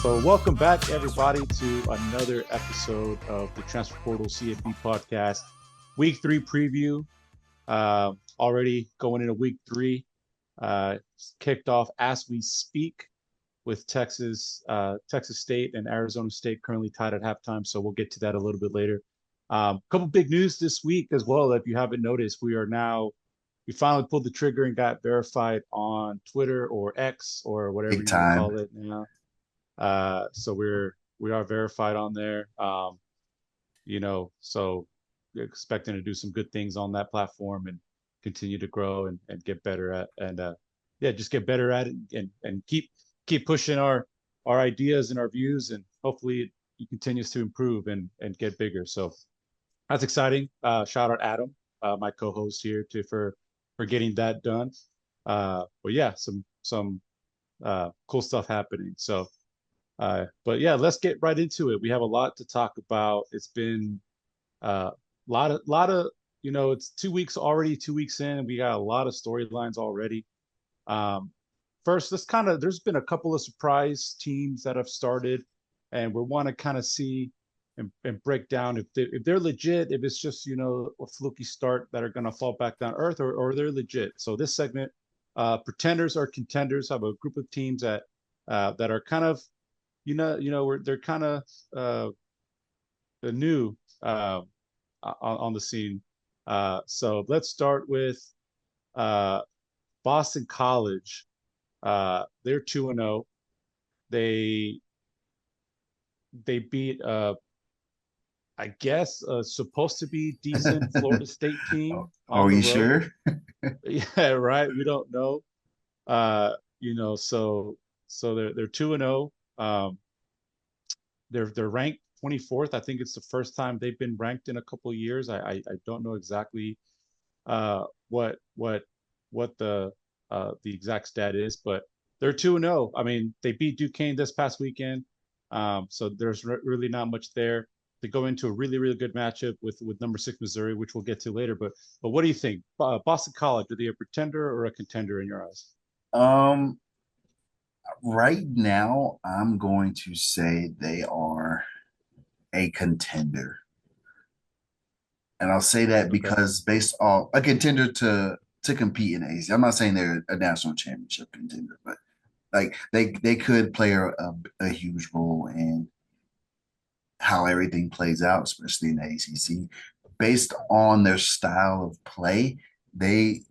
So, welcome back, everybody, to another episode of the Transfer Portal CFB podcast. Week three preview. Already going into week three. Kicked off as we speak with Texas State and Arizona State currently tied at halftime. So, we'll get to that a little bit later. Couple big news this week as well. If you haven't noticed, we finally pulled the trigger and got verified on Twitter or X or whatever Big you want to time. call it now. So we are verified on there. So expecting to do some good things on that platform and continue to grow and get better at just get better at it and keep pushing our ideas and our views, and hopefully it continues to improve and get bigger. So that's exciting. Shout out Adam, my co-host here, for getting that done. But yeah, some cool stuff happening. But yeah, let's get right into it. We have a lot to talk about. It's been lot of it's 2 weeks already, 2 weeks in, and we got a lot of storylines already. Um, First, there's been a couple of surprise teams that have started, and we want to kind of see and break down if they're legit, if it's just a fluky start that are going to fall back down earth, or they're legit. So this segment, pretenders or contenders, have a group of teams that are kind of they're kind of new on the scene. So let's start with uh, Boston College. They're 2-0. They they beat I guess supposed to be decent Florida State team on Are the you road. sure? Yeah, right. We don't know. So they're 2-0. They're ranked 24th. I think it's the first time they've been ranked in a couple of years. I don't know exactly uh, what what what the exact stat is, but they're 2-0. I mean, they beat Duquesne this past weekend, so there's really not much there. They go into a really good matchup with number six Missouri, which we'll get to later. But what do you think? Boston College, are they a pretender or a contender in your eyes? Um, right now, I'm going to say they are a contender. And I'll say that Okay. because based on a contender to compete in AC. I'm not saying they're a national championship contender, but like they could play a huge role in how everything plays out, especially in the ACC. Based on their style of play, they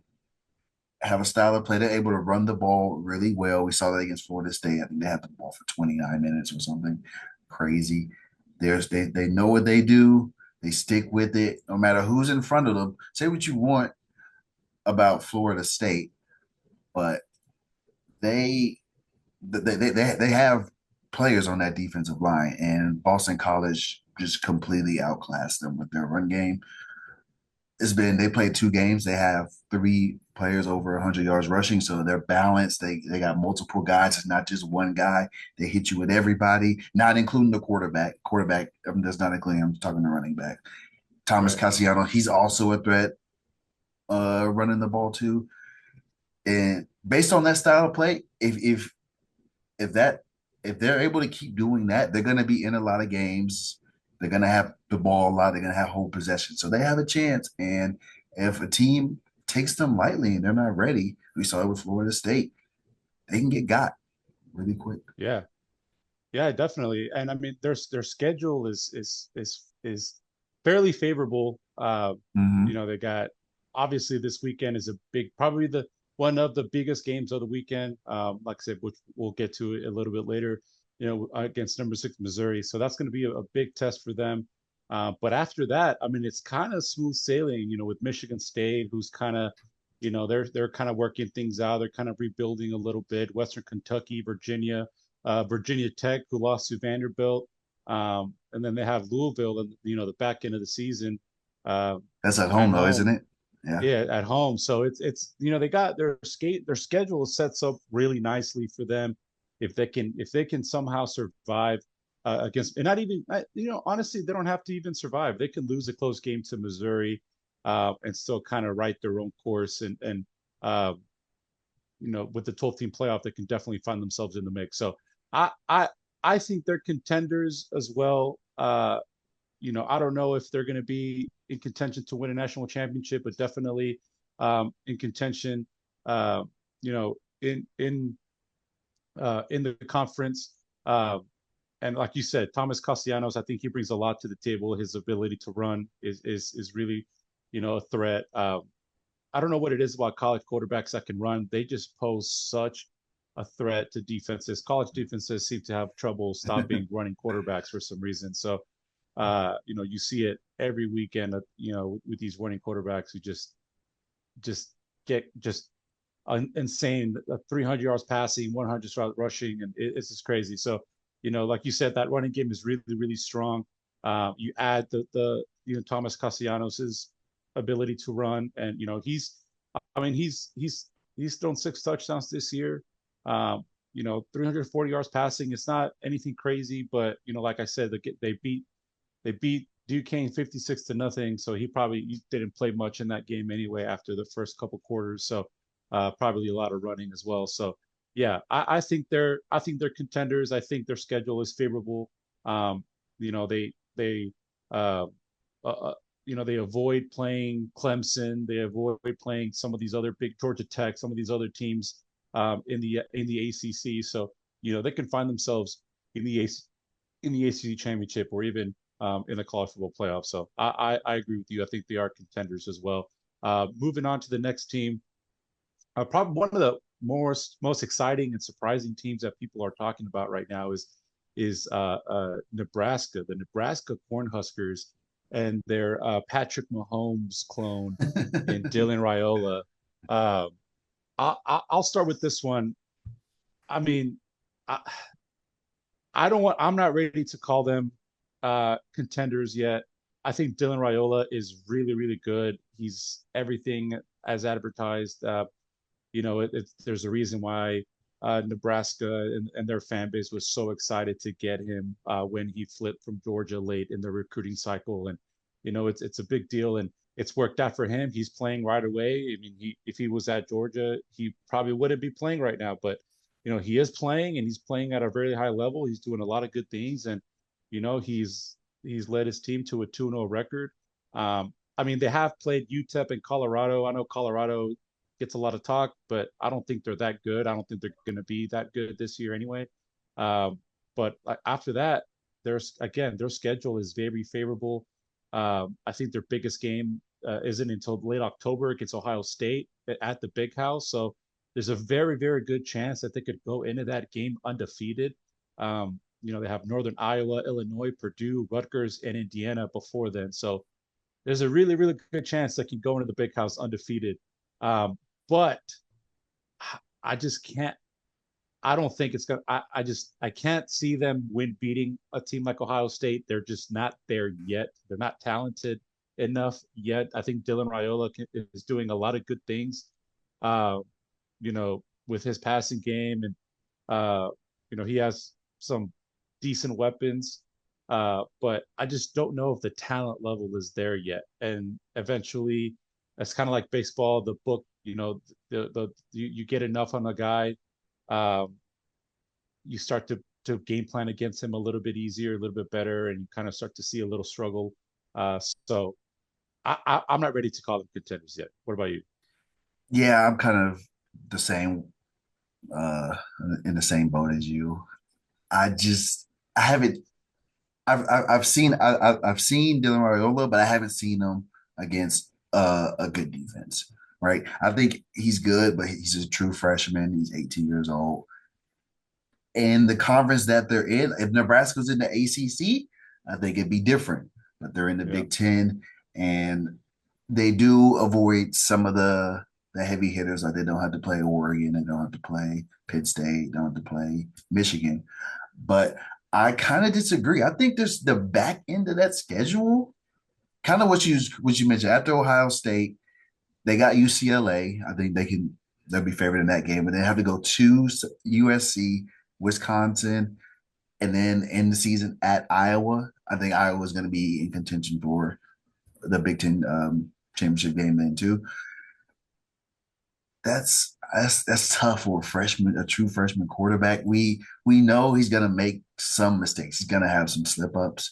have a style of play. They're able to run the ball really well. We saw that against Florida State. I think they had the ball for 29 minutes or something crazy. They know what they do. They stick with it, no matter who's in front of them. Say what you want about Florida State, but they they have players on that defensive line, and Boston College just completely outclassed them with their run game. They played two games. They have three players over 100 yards rushing, so they're balanced. They got multiple guys. It's not just one guy. They hit you with everybody, not including the quarterback. Quarterback does not include. I'm talking the running back. Thomas Right. Cassiano, he's also a threat, running the ball too. And based on that style of play, if that if they're able to keep doing that, they're going to be in a lot of games. They're going to have the ball a lot. They're going to have whole possession, so they have a chance. And if a team takes them lightly and they're not ready, we saw it with Florida State. They can get got really quick. Yeah. Yeah, definitely. And I mean, their schedule is fairly favorable. Mm-hmm. They got, obviously, this weekend is a big, probably the one of the biggest games of the weekend. Like I said, which we'll get to it a little bit later. Against number six Missouri. So that's going to be a big test for them. But after that, I mean, it's kind of smooth sailing. With Michigan State, who's kind of, they're kind of working things out. They're kind of rebuilding a little bit. Western Kentucky, Virginia, Virginia Tech, who lost to Vanderbilt, and then they have Louisville, and the back end of the season That's at at home though, isn't home. it? Yeah. Yeah, at home. So it's they got their schedule sets up really nicely for them if they can somehow survive against, and not even honestly, they don't have to even survive. They can lose a close game to Missouri and still kind of write their own course, and uh, with the 12 team playoff, they can definitely find themselves in the mix. So I I think they're contenders as well. I don't know if they're going to be in contention to win a national championship, but definitely in contention. Uh, you know, in the conference. Uh, and like you said, Thomas Castellanos, I think he brings a lot to the table. His ability to run is really, a threat. I don't know what it is about college quarterbacks that can run. They just pose such a threat to defenses. College defenses seem to have trouble stopping running quarterbacks for some reason. So, you see it every weekend, with these running quarterbacks who just get just insane 300 yards passing, 100 yards rushing, and it's just crazy. So, like you said, that running game is really, really strong. You add Thomas Castellanos's ability to run, and I mean, he's thrown 6 touchdowns this year. 340 yards passing. It's not anything crazy, but like I said, they beat Duquesne 56-0. So he didn't play much in that game anyway after the first couple quarters. So probably a lot of running as well. So yeah, I think they're contenders. I think their schedule is favorable. They uh, they avoid playing Clemson. They avoid playing some of these other big Georgia Tech, some of these other teams in the ACC. So they can find themselves in the ACC championship or even in the college football playoff. So I agree with you. I think they are contenders as well. Moving on to the next team, probably one of the most exciting and surprising teams that people are talking about right now is Nebraska, the Nebraska Cornhuskers, and their Patrick Mahomes clone in Dylan Raiola. Uh, I'll start with this one. I mean, I, I don't want. I'm not ready to call them contenders yet. I think Dylan Raiola is really, really good. He's everything as advertised. There's a reason why Nebraska and their fan base was so excited to get him when he flipped from Georgia late in the recruiting cycle, and it's a big deal, and it's worked out for him. He's playing right away. I mean, if he was at Georgia, he probably wouldn't be playing right now, but he is playing, and he's playing at a very high level. He's doing a lot of good things, and he's led his team to a 2-0 record. I mean, they have played UTEP and Colorado. I know Colorado gets a lot of talk, but I don't think they're that good. I don't think they're going to be that good this year anyway. But after that, their schedule is very favorable. I think their biggest game isn't until late October against Ohio State at the Big House. So there's a very, very good chance that they could go into that game undefeated. They have Northern Iowa, Illinois, Purdue, Rutgers, and Indiana before then. So there's a really, really good chance they can go into the Big House undefeated. But I just can't. I don't think it's gonna. I can't see them beating a team like Ohio State. They're just not there yet. They're not talented enough yet. I think Dylan Raiola is doing a lot of good things. Uh, with his passing game, and he has some decent weapons. But I just don't know if the talent level is there yet. And eventually, it's kind of like baseball. The book, you get enough on a guy, um, you start to game plan against him a little bit easier, a little bit better, and you kind of start to see a little struggle. So I'm not ready to call them contenders yet. What about you? Yeah, I'm kind of the same uh in the same boat as you. I just I haven't I've seen Dylan Raiola, but I haven't seen him against a good defense. Right. I think he's good, but he's a true freshman. He's 18 years old. And the conference that they're in, if Nebraska's in the ACC, I think it'd be different. But they're in the Yeah, Big Ten, and they do avoid some of the heavy hitters. Like they don't have to play Oregon, they don't have to play Pitt State, don't have to play Michigan. But I kind of disagree. I think there's the back end of that schedule, kind of what you mentioned after Ohio State. They got UCLA. I think they'll be favored in that game, but they have to go to USC, Wisconsin, and then end the season at Iowa. I think Iowa is going to be in contention for the Big Ten championship game then too. That's tough for a true freshman quarterback. We know he's going to make some mistakes. He's gonna have some slip ups.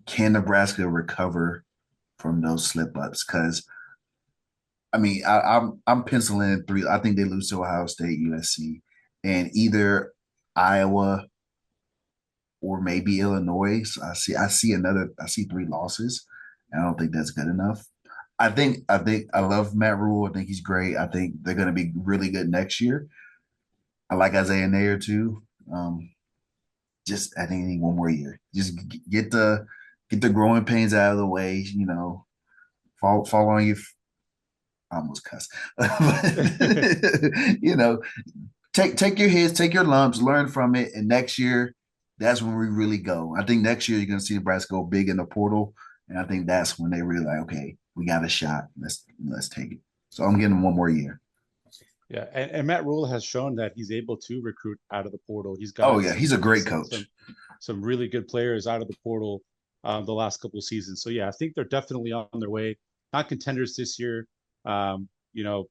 Can Nebraska recover from those slip ups? Because I mean, I'm penciling in three. I think they lose to Ohio State, USC, and either Iowa or maybe Illinois. So I see three losses. I don't think that's good enough. I think I love Matt Rule. I think he's great. I think they're going to be really good next year. I like Isaiah Nayer too. Um, just I think I need one more year. Just get the growing pains out of the way. Fall on your I almost cuss. you know, take your hits, take your lumps, learn from it, and next year, that's when we really go. I think next year you're gonna see Nebraska go big in the portal, and I think that's when they really like, okay, we got a shot. Let's take it. So I'm getting one more year. Yeah, and Matt Rule has shown that he's able to recruit out of the portal. He's Oh gotten yeah, he's a great coach. some really good players out of the portal the last couple of seasons. So yeah, I think they're definitely on their way. Not contenders this year. You know,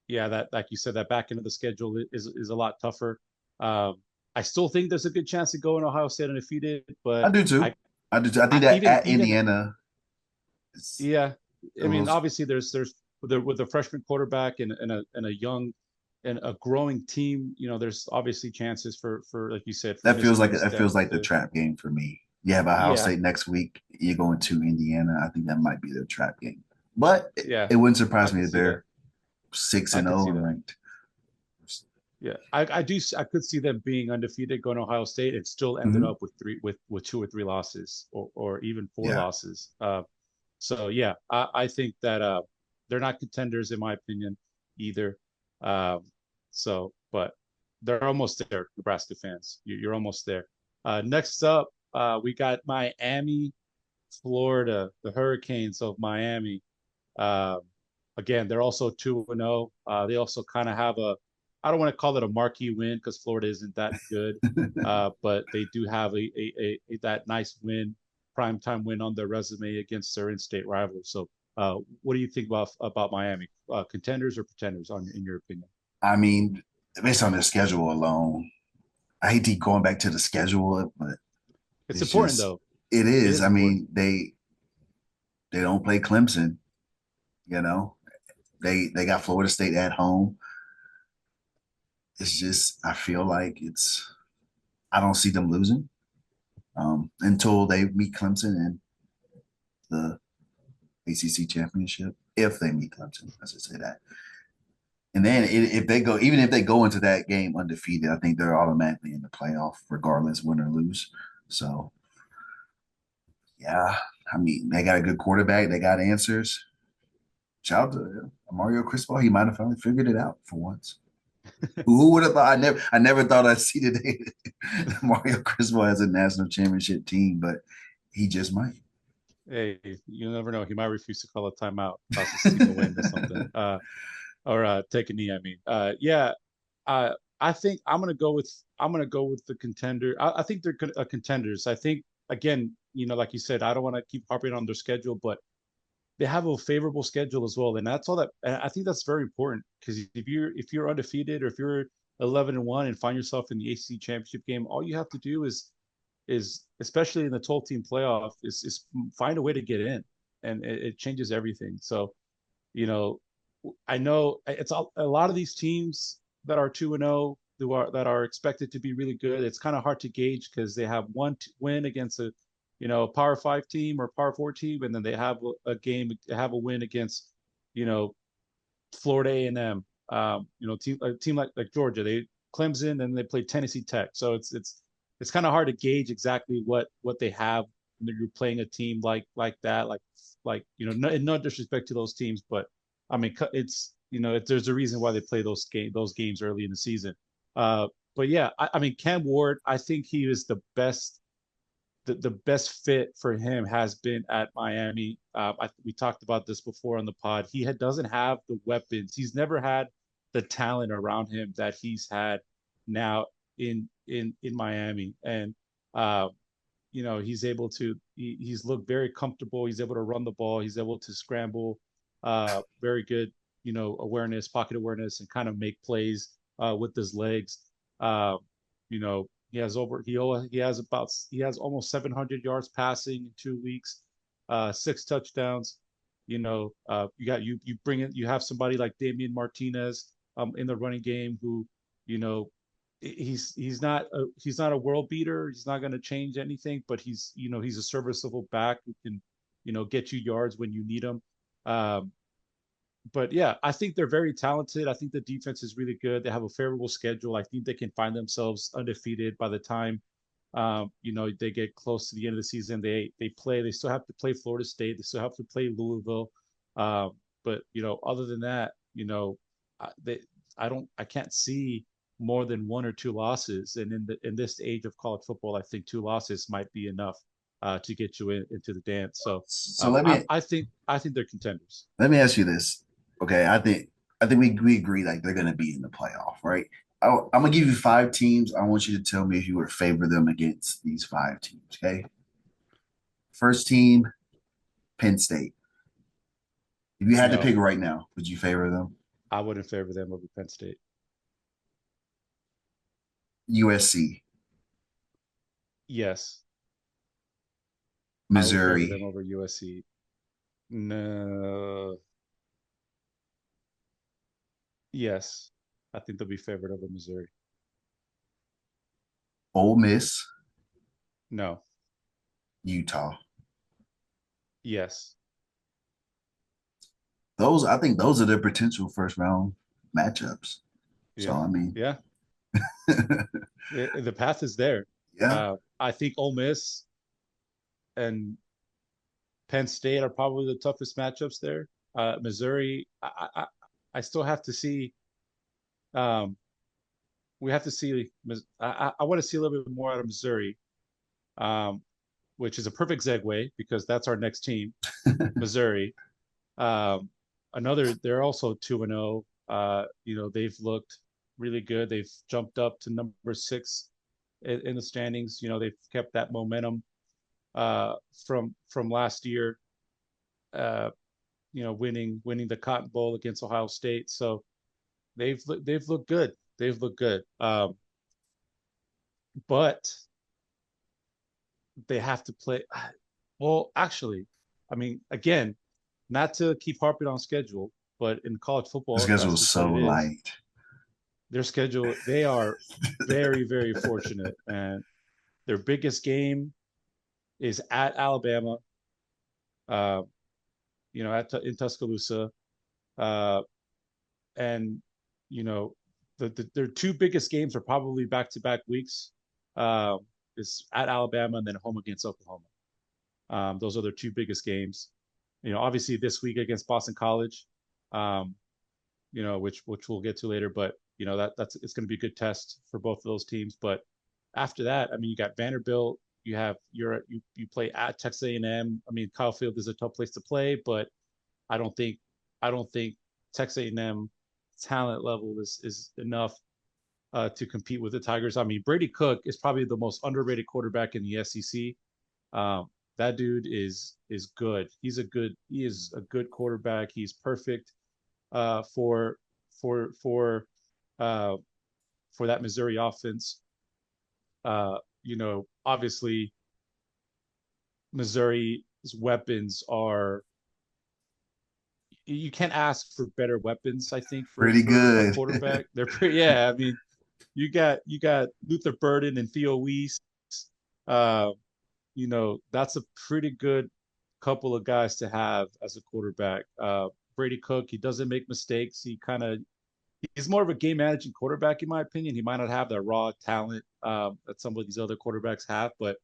yeah, that like you said, that back end of the schedule is a lot tougher. Um, I still think there's a good chance of going Ohio State undefeated, I but do too. I do too. I think I that even at even Indiana is yeah, a I mean, little. obviously there's with a freshman quarterback and a young and a growing team, there's obviously chances for like you said, for history's That feels like the to trap game for me. You have Ohio yeah, State next week. You're going to Indiana. I think that might be their trap game. But yeah, it wouldn't I surprise me could if see that. they're six I and could zero see and that. ranked. Yeah, I could see them being undefeated going to Ohio State and still ended Mhm. up with with two or three losses or even four Yeah, losses. So yeah, I think that they're not contenders in my opinion either. Um, but they're almost there, Nebraska fans. You're almost there. Next up, we got Miami, Florida, the Hurricanes of Miami. Um, Again, they're also 2-0. They also kind of have I don't want to call it a marquee win because Florida isn't that good, but they do have that nice win, primetime win on their resume against their in-state rivals. So, what do you think about Miami? Contenders or pretenders, in your opinion? I mean, based on their schedule alone, I hate to keep going back to the schedule, but It's it's important just though. it It is. is I important. mean, they don't play Clemson. You know, they got Florida State at home. It's just I feel like it's I don't see them losing until they meet Clemson in the ACC championship. If they meet Clemson, I should say that. And then if they go, even if they go into that game undefeated, I think they're automatically in the playoff, regardless win or lose. So yeah, I mean they got a good quarterback. They got answers. Shout out to Mario Cristobal. He might have finally figured it out for once. Who would have thought? I never thought I'd see today Mario Cristobal has a national championship team, but he just might. Hey, you never know. He might refuse to call a timeout, cost his team a win or something. Or take a knee. I mean, yeah. I think I'm gonna go with the contender. I think they're contenders. I think again, like you said, I don't want to keep harping on their schedule, but they have a favorable schedule as well, and that's all that. And I think that's very important because if you're undefeated or if you're 11-1 and find yourself in the ACC championship game, all you have to do is especially in the 12 team playoff is find a way to get in, and it changes everything. So you know, I know it's a lot of these teams that are 2-0 that are expected to be really good. It's kind of hard to gauge because they have one win against a Power Five team or Power Four team, and then they have a win against, you know, Florida A&M. A team like Georgia, they Clemson, and they play Tennessee Tech. So it's kind of hard to gauge exactly what they have when you're playing a team like that. No disrespect to those teams, but I mean there's a reason why they play those games early in the season. But yeah, I mean Cam Ward, I think he is the best fit for him has been at Miami. We talked about this before on the pod. Doesn't have the weapons. He's never had the talent around him that he's had now in Miami, and uh, he's looked very comfortable. He's able to run the ball. He's able to scramble. Very good, awareness, pocket awareness, and kind of make plays with his legs. Uh, you know, He has almost 700 yards passing in 2 weeks, 6 touchdowns. You have somebody like Damian Martinez in the running game who, you know, he's not a world beater. He's not going to change anything, but he's a serviceable back who can, get you yards when you need them. Um, but yeah, I think they're very talented. I think the defense is really good. They have a favorable schedule. I think they can find themselves undefeated by the time they get close to the end of the season. They still have to play Florida State. They still have to play Louisville. But other than that, they I can't see more than 1 or 2 losses. And in this age of college football, I think 2 losses might be enough to get you into the dance. So So let me I think they're contenders. let me ask you this. Okay, I think we agree like they're gonna be in the playoff, right? I'm gonna give you 5 teams. I want you to tell me if you would favor them against these 5 teams. Okay. First team, Penn State. If you had to pick No, right now, would you favor them? I wouldn't favor them over Penn State. USC, Yes, I would favor them Missouri, over USC. No, yes, I think they'll be favored over Missouri. Ole Miss, No, Utah. yes, I think those are the potential first round matchups. So yeah, I mean, yeah. The path is there. yeah, I think Ole Miss and Penn State are probably the toughest matchups there. Missouri, I still have to see. Um, we have to see. I want to see a little bit more out of Missouri, um, which is a perfect segue because that's our next team, Missouri. Um, they're also 2-0. They've looked really good. They've jumped up to number 6 in the standings. They've kept that momentum uh, from last year. Uh, winning the Cotton Bowl against Ohio State. So they've looked good. They've looked good. But they have to play. Well, actually, I mean, again, not to keep harping on schedule, but in college the football, schedule that's is just what so it is. light. Their schedule, they are very, very fortunate. And their biggest game is at Alabama, uh, in Tuscaloosa. Uh, and, you know, their 2 biggest games are probably back-to-back weeks. Uh, is at Alabama and then home against Oklahoma. Those are their 2 biggest games. Obviously this week against Boston College, um, which we'll get to later. But that's it's going to be a good test for both of those teams. But after that, I mean, you got Vanderbilt. You play at Texas A&M. I mean, Kyle Field is a tough place to play, but I don't think I don't think Texas A&M talent level is enough to compete with the Tigers. I mean, Brady Cook is probably the most underrated quarterback in the SEC. Um, that dude is good. He is a good quarterback. He's perfect uh, for for for uh, for that Missouri offense. Obviously Missouri's weapons are you can't ask for better weapons. I think Pretty for a good. quarterback, they're pretty. Yeah, I mean, you got Luther Burden and Theo Weiss. Uh, that's a pretty good couple of guys to have as a quarterback. Brady Cook, he doesn't make mistakes. He's more of a game managing quarterback, in my opinion. He might not have that raw talent that some of these other quarterbacks have, but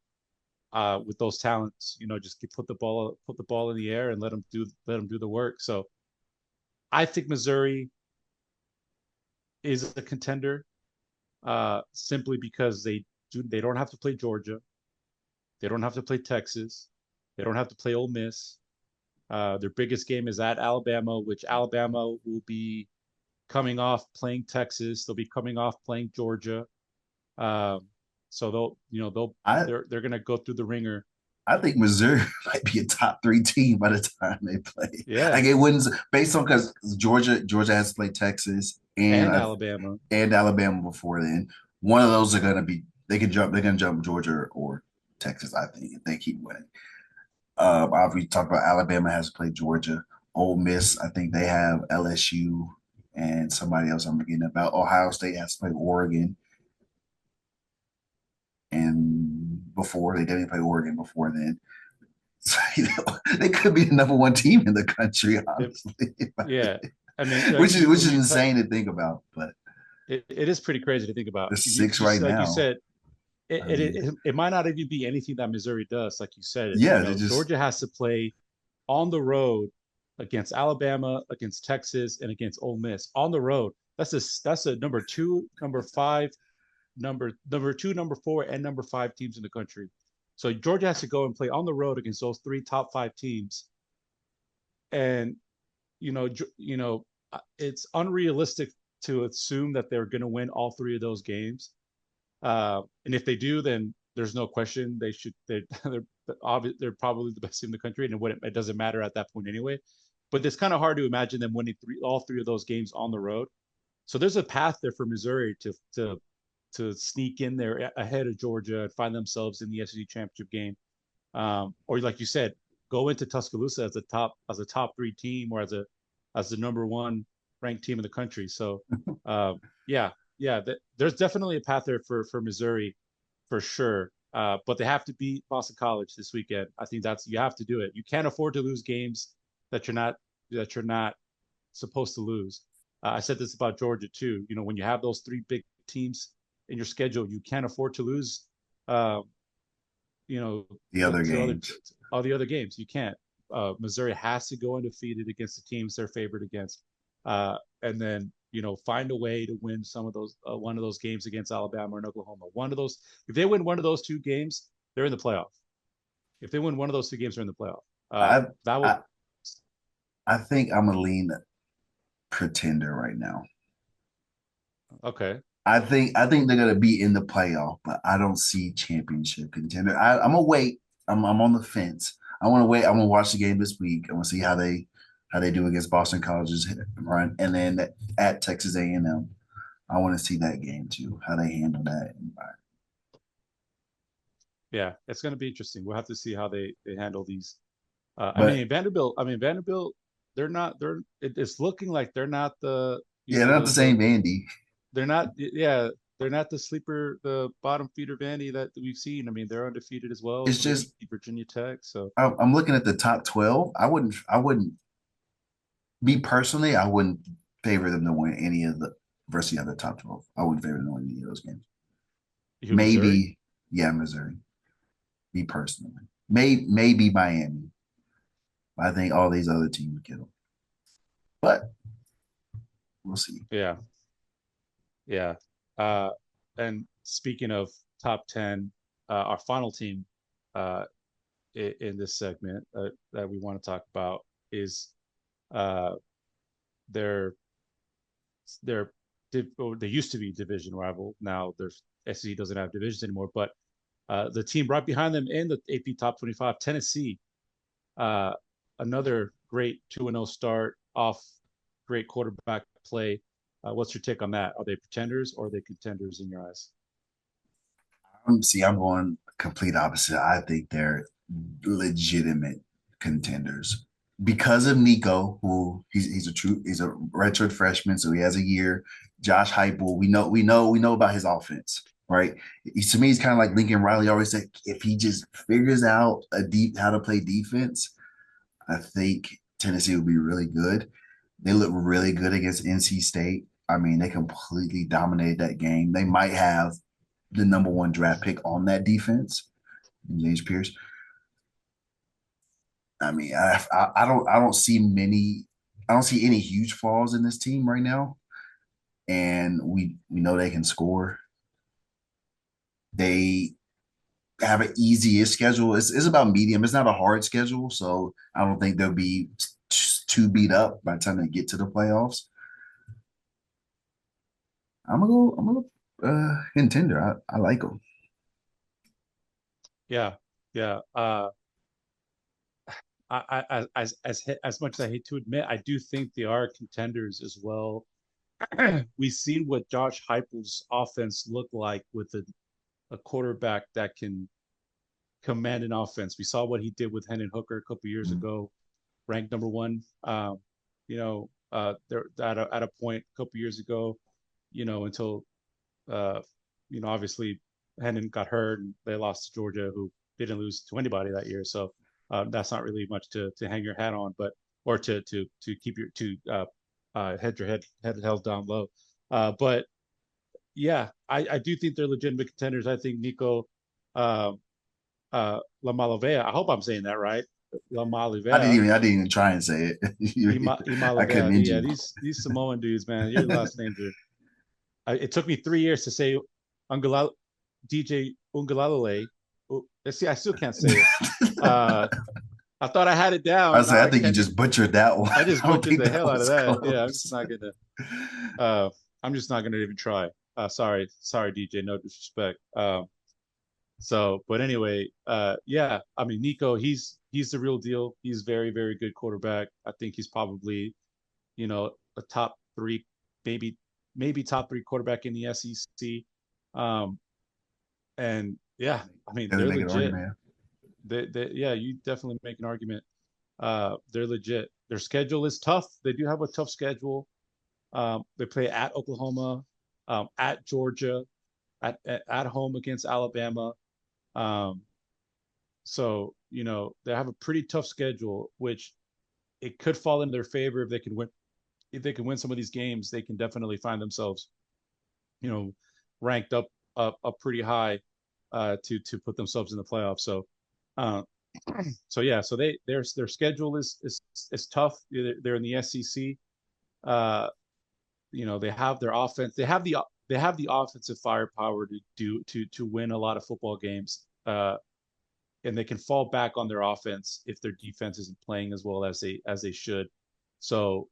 with those talents, just put the ball in the air and let him do the work. So I think Missouri is a contender simply because they don't have to play Georgia, they don't have to play Texas, they don't have to play Ole Miss. Their biggest game is at Alabama, which Alabama will be coming off playing Texas. They'll be coming off playing Georgia. Um, so I they're gonna go through the ringer. I think Missouri might be a top 3 team by the time they play. Yeah, Like it wins based on because Georgia has to play Texas and Alabama. and Alabama before then. One of those are going to be They're gonna jump Georgia or Texas, I think, if they keep winning. Obviously, talk about Alabama has to play Georgia. Ole Miss, I think they have LSU and somebody else I'm forgetting about. Ohio State has to play Oregon, and before they didn't play Oregon before then. So, they could be the number one team in the country, It, honestly, yeah, I mean, which when is you insane to think about. But it is pretty crazy to think about. there's six right Just like you now. said, I mean, it might not even be anything that Missouri does. Like you said, yeah, they just Georgia has to play on the road against Alabama, against Texas, and against Ole Miss on the road. That's a number two, number five, number two, number four, and number five teams in the country. So Georgia has to go and play on the road against those three top five teams, and you know, it's unrealistic to assume that they're going to win all three of those games. And if they do, then there's no question they should. They're probably the best team in the country, and it doesn't matter at that point anyway. But it's kind of hard to imagine them winning all three of those games on the road. So there's a path there for Missouri to sneak in there ahead of Georgia and find themselves in the SEC championship game, or like you said, go into Tuscaloosa as a top three team or as the number one ranked team in the country. So yeah, yeah, there's definitely a path there for Missouri for sure. But they have to beat Boston College this weekend. I think you have to do it. You can't afford to lose games that you're not supposed to lose. I said this about Georgia too. When you have those three big teams in your schedule, you can't afford to lose. Uh, the other games. to all the other games. You can't. Missouri has to go undefeated against the teams they're favored against, and then find a way to win some of those one of those games against Alabama and Oklahoma. One of those, if they win one of those two games, they're in the playoff. If they win one of those two games, they're in the playoff. I That would I I think I'm a lean pretender right now. okay. I think they're gonna be in the playoff, but I don't see championship contender. I'm gonna wait. I'm on the fence. I want to wait. I'm gonna watch the game this week. I want to see how they do against Boston College's run, and then at Texas A&M. I want to see that game too. How they handle that. Yeah, it's going to be interesting. We'll have to see how they handle these. But Vanderbilt. Vanderbilt. They're not. It's looking like they're not the. yeah, not the same Andy. They're not. Yeah, they're not the sleeper, the bottom feeder Vandy that we've seen. They're undefeated as well. It's They just beat Virginia Tech. So I'm looking at the top 12. I wouldn't me personally. I wouldn't favor them to win any of the versus the other top 12. I wouldn't favor them to win any of those games. who Missouri? Maybe, yeah, Missouri. Me personally, maybe Miami. I think all these other teams would get them, but we'll see. Yeah, yeah. Uh, and speaking of top 10, our final team uh, in this segment that we want to talk about is uh, their their they used to be division rival. Now there's SEC doesn't have divisions anymore, but the team right behind them in the AP Top 25, Tennessee, uh, another great 2-0 start off great quarterback play. What's your take on that? Are they pretenders or are they contenders in your eyes? See, I'm going complete opposite. I think they're legitimate contenders because of Nico, who he's a redshirt freshman, so he has a year. Josh Heupel, we know about his offense, right? To me, he's kind of like Lincoln Riley always said. If he just figures out a deep how to play defense, I think Tennessee will be really good. They look really good against NC State. I mean, they completely dominated that game. They might have the number one draft pick on that defense, James Pierce. I mean, I don't see I don't see any huge flaws in this team right now, and we know they can score. They have an easiest schedule. It's about medium. It's not a hard schedule, so I don't think they'll be too beat up by the time they get to the playoffs. I'm gonna go contender. I like them. Yeah, yeah. As much as I hate to admit, I do think they are contenders as well. We've seen what Josh Heupel's offense looked like with a quarterback that can command an offense. We saw what he did with Hendon Hooker a couple years Mm. ago, ranked number one. They're at a point a couple years ago, until uh, obviously Hendon got hurt and they lost to Georgia, who didn't lose to anybody that year. So that's not really much to hang your hat on, but or to keep your to head your head held down low. But yeah, I do think they're legitimate contenders. I think Nico uh, Lamalavea. I hope I'm saying that right. Lamalavea. I didn't even try and say it. I couldn't Imalavea. Yeah, injure. these Samoan dudes, man. Your last names are. It took me 3 years to say Ungala, DJ Ungalalale. Let's see, I still can't say it. Uh, I thought I had it I down. say I I think you can't just even. butchered that one. I just I don't butchered think the that hell out of was that. Yeah, close. uh, I'm just not gonna even try. Sorry, DJ. No disrespect. But anyway, yeah. I mean, Nico, he's the real deal. He's very, very good quarterback. I think he's probably, a top three, maybe top three quarterback in the SEC. Um, and yeah, I mean, Really they're make an legit. argument. Yeah, you definitely make an argument. They're legit. Their schedule is tough. They do have a tough schedule. They play at Oklahoma, at Georgia, at home against Alabama. Um, so they have a pretty tough schedule, which it could fall in their favor if they can win. If they can win some of these games, they can definitely find themselves, you know, ranked up pretty high to put themselves in the playoffs. Uh, so yeah, so their schedule is tough. They're in the SEC. Uh, they have their offense. They have the offensive firepower to win a lot of football games. And they can fall back on their offense if their defense isn't playing as well as they should. So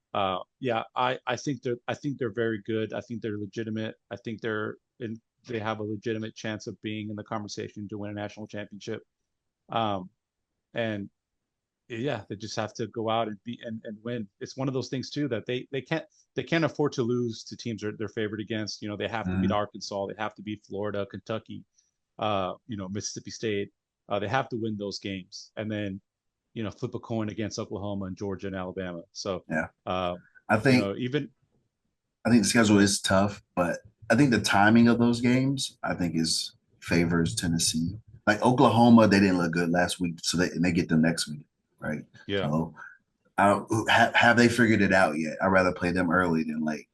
yeah, I think they're very good. I think they're legitimate. I think they have a legitimate chance of being in the conversation to win a national championship. Um, and yeah, they just have to go out and win. It's one of those things too that they can't afford to lose to teams they're favored against. They have to beat Mhm. Arkansas, they have to beat Florida, Kentucky, Mississippi State. They have to win those games, and then flip a coin against Oklahoma and Georgia and Alabama. So Yeah, uh, I think even I think the schedule is tough, but I think the timing of those games I think is favors Tennessee. Like Oklahoma, they didn't look good last week, so they get them next week, right? yeah, So have they figured it out yet? I'd rather play them early than late.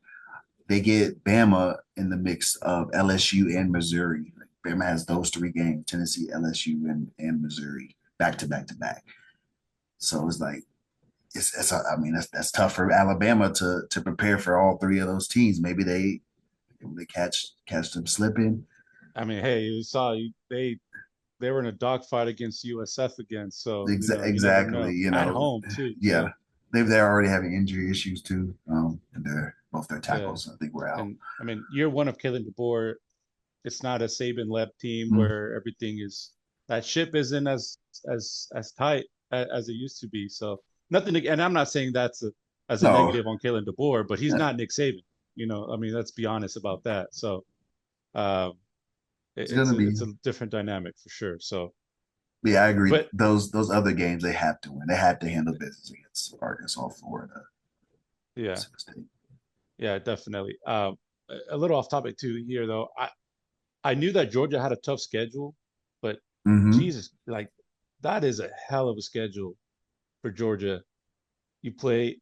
They get Bama in the mix of LSU and Missouri. Like, Bama has those three games: Tennessee, LSU, and Missouri back to back to back. So it's like I mean that's tough for Alabama to prepare for all three of those teams. Maybe they catch them slipping. I mean, hey, you saw they were in a dogfight against USF again, so you never Exactly. know. At home too, Yeah, so they're already having injury issues too. And they're both their yeah. tackles. I think we're out. And I mean, year one of Kalen DeBoer, it's not a Saban-led team Mm. where everything is that ship isn't as tight as it used to be. So nothing. And I'm not saying that's as a No, negative on Kalen DeBoer, but he's yeah, not Nick Saban. I mean, let's be honest about that. So um, it's it's gonna a, be. it's a different dynamic for sure. So, Yeah, I agree. but Those other games they have to win. They have to handle business against Arkansas, Florida, yeah, Mississippi State. yeah, definitely. A little off topic too here though. I knew that Georgia had a tough schedule, but Mm-hmm. Jesus, like that is a hell of a schedule for Georgia. You play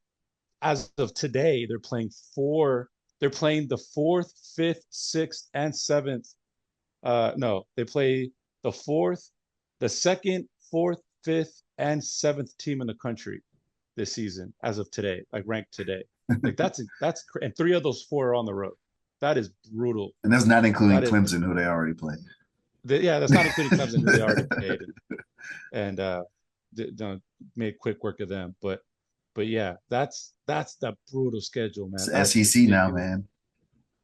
as of today, they're playing four. They're playing the fourth, fifth, sixth, and seventh. No, they play the fourth, the second, fourth, fifth, and seventh team in the country this season as of today, like ranked today. Like and three of those four are on the road. That is brutal. And that's not including That is Clemson, who they already played. yeah, that's not including Clemson, who they already played, and made quick work of them. But yeah, that's the brutal schedule, It's man. the That's SEC now, ridiculous. man.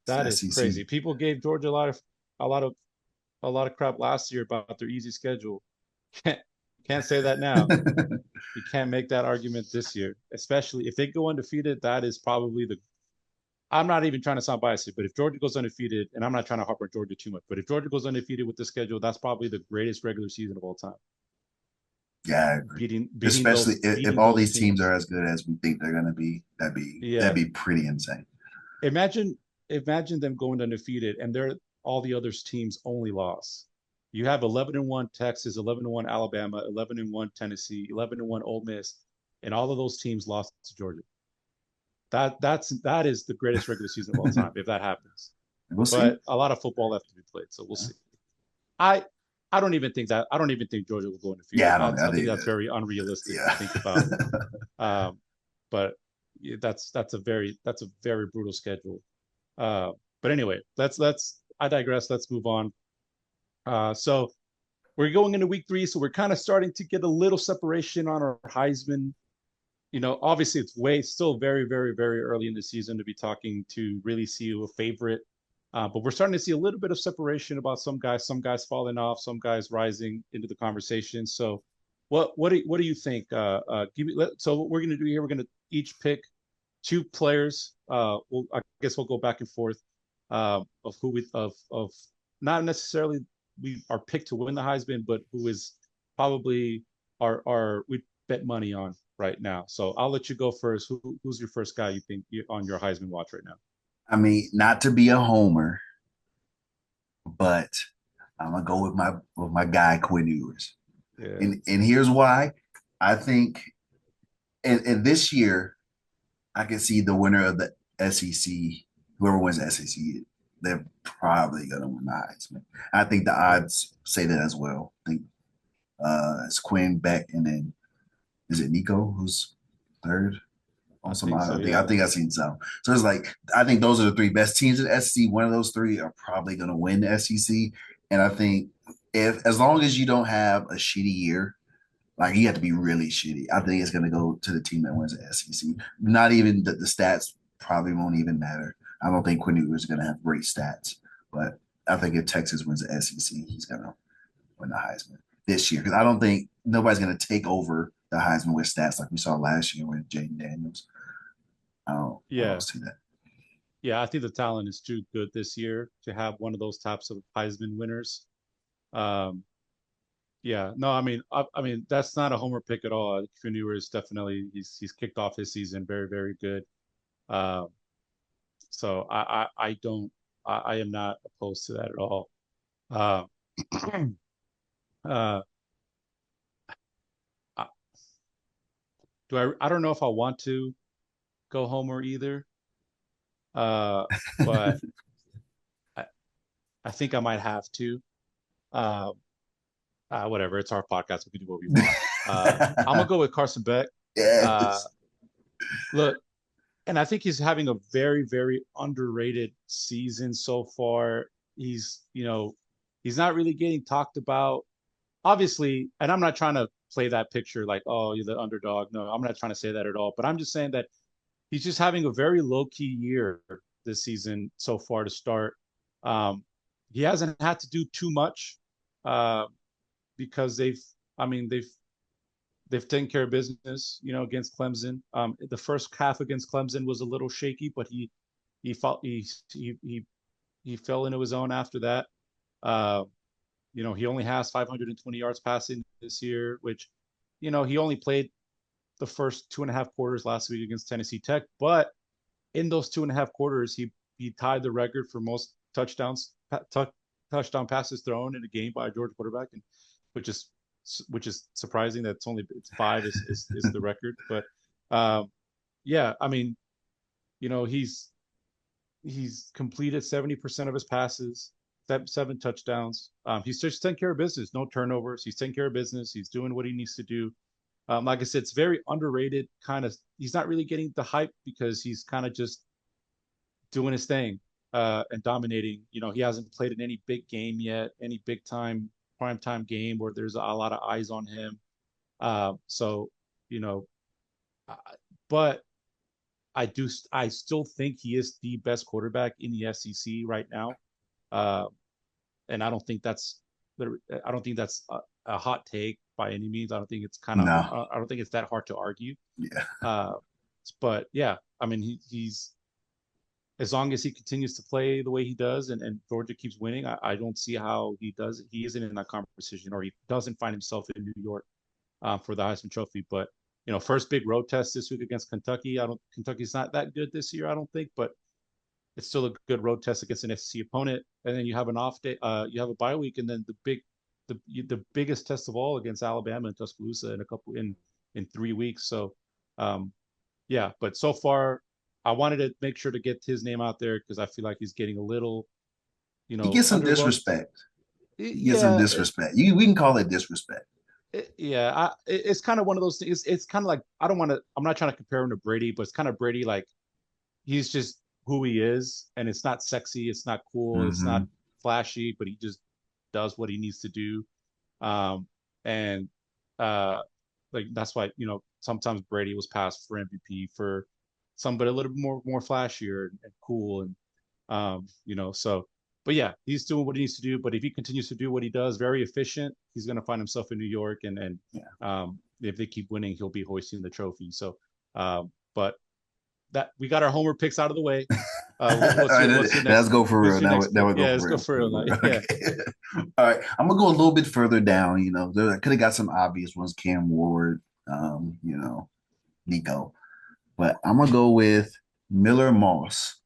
It's That the is SEC. crazy. People gave Georgia a lot of a lot of crap last year about their easy schedule. Can't can't say that now. You can't make that argument this year, especially if they go undefeated. That is probably I'm not even trying to sound biased, but if Georgia goes undefeated, and I'm not trying to harp on Georgia too much, but if Georgia goes undefeated with the schedule, that's probably the greatest regular season of all time. Yeah, I agree. Beating Especially those if beating all those these teams are teams. as good as we think they're gonna be, that'd Yeah. be pretty insane. Imagine imagine them going undefeated and they're all the other teams only loss. You have 11-1 Texas, 11-1 Alabama, 11-1 Tennessee, 11-1 Ole Miss, and all of those teams lost to Georgia. That is the greatest regular season of all time if that happens. We'll see. But a lot of football left to be played, so we'll see. I I don't even think that I don't even think Georgia will go undefeated. Yeah, I don't. I I think think, that's very unrealistic to yeah. think about. Um, but that's a very brutal schedule. Uh, but anyway, let's I digress. Let's move on. So we're going into week 3, so we're kind of starting to get a little separation on our Heisman. Obviously it's way still very, very, very early in the season to be talking to really see a favorite. But we're starting to see a little bit of separation about some guys falling off, some guys rising into the conversation. So what do you think? So what we're gonna do here, we're gonna each pick 2 players. I guess we'll go back and forth of who we of not necessarily we are picked to win the Heisman, but who is probably our we bet money on right now. So I'll let you go first. Who's your first guy you think on your Heisman watch right now? I mean, not to be a homer, but I'm gonna go with my guy Quinn Ewers, Yeah, and here's why. I think, and this year I can see the winner of the SEC, whoever wins the SEC, they're probably gonna win the Heisman. I think the yeah, odds say that as well. I think it's Quinn, Beck, and then is it Nico who's third? I On some think so. I Yeah, think I've seen some. So it's like I think those are the 3 best teams in the SEC. One of those 3 are probably going to win the SEC, and I think if as long as you don't have a shitty year, like you have to be really shitty. I think it's going to go to the team that wins the SEC. Not even the stats probably won't even matter. I don't think Quinn Ewers is going to have great stats, but I think if Texas wins the SEC, he's going to win the Heisman this year because I don't think nobody's going to take over the Heisman with stats like we saw last year with Jaden Daniels. I don't yeah, see that. yeah. I think the talent is too good this year to have one of those types of Heisman winners. Um, yeah, no, I mean that's not a homer pick at all. Fenua is definitely he's kicked off his season very, very good. Um, so I don't I am not opposed to that at all. Uh, uh, I- I don't know if I want to go homer either. Uh, but I, I think I might have to. Uh, Whatever, it's our podcast. We can do what we want. I'm gonna go with Carson Beck. Uh, Yes. Look, and I think he's having a very, very underrated season so far. He's not really getting talked about. Obviously, and I'm not trying to play that picture like, oh, you're the underdog. No, I'm not trying to say that at all. But I'm just saying that he's just having a very low key year this season so far to start. Um, he hasn't had to do too much uh, because I mean, they've taken care of business, against Clemson. The first half against Clemson was a little shaky, but he fought, he fell into his own after that. Uh, he only has 520 yards passing this year, which, he only played the first 2.5 quarters last week against Tennessee Tech, but in those 2.5 quarters, he tied the record for most touchdown passes thrown in a game by a Georgia quarterback, and which is which is surprising. It's 5 is the record, but um, yeah, I mean, he's completed 70% of his passes, 7 touchdowns. He's just taking care of business, no turnovers. He's taking care of business. He's doing what he needs to do. Like I said, it's very underrated. Kind of, he's not really getting the hype because he's kind of just doing his thing and dominating. He hasn't played in any big game yet, any big time prime time game where there's a lot of eyes on him. So you know, uh, but I still think he is the best quarterback in the SEC right now, uh, and I don't think that's a hot take by any means. I don't think it's No. I don't think it's that hard to argue. Yeah. Uh, but yeah, I mean he's as long as he continues to play the way he does and Georgia keeps winning, I don't see how he does. He isn't in that conversation, or he doesn't find himself in New York for the Heisman Trophy. But first big road test this week against Kentucky. I don't Kentucky's not that good this year, I don't think, but it's still a good road test against an SEC opponent. And then you have an off day, you have a bye week, and then the biggest test of all against Alabama and Tuscaloosa in 3 weeks. So yeah, but so far I wanted to make sure to get his name out there because I feel like he's getting a little, He gets some underlooked. disrespect. He gets some Yeah, disrespect. We can call it disrespect. yeah. It's kind of one of those things. It's kind of like I don't want to. I'm not trying to compare him to Brady, but it's kind of Brady. Like he's just who he is, and it's not sexy, it's not cool, it's not Mm-hmm. flashy, but he just does what he needs to do. And uh, like that's why sometimes Brady was passed for MVP for somebody a little bit more flashier and cool, and so. But yeah, he's doing what he needs to do. But if he continues to do what he does, very efficient, he's going to find himself in New York, and Yeah. if they keep winning, he'll be hoisting the trophy. So, but that we got our homer picks out of the way. All right, What's your let's next go for who's real. your Now, next now pick? we go Yeah, for let's go real. for real now. Yeah. Okay. All right, I'm gonna go a little bit further down. I could have got some obvious ones, Cam Ward, Nico, but I'm gonna go with Miller Moss,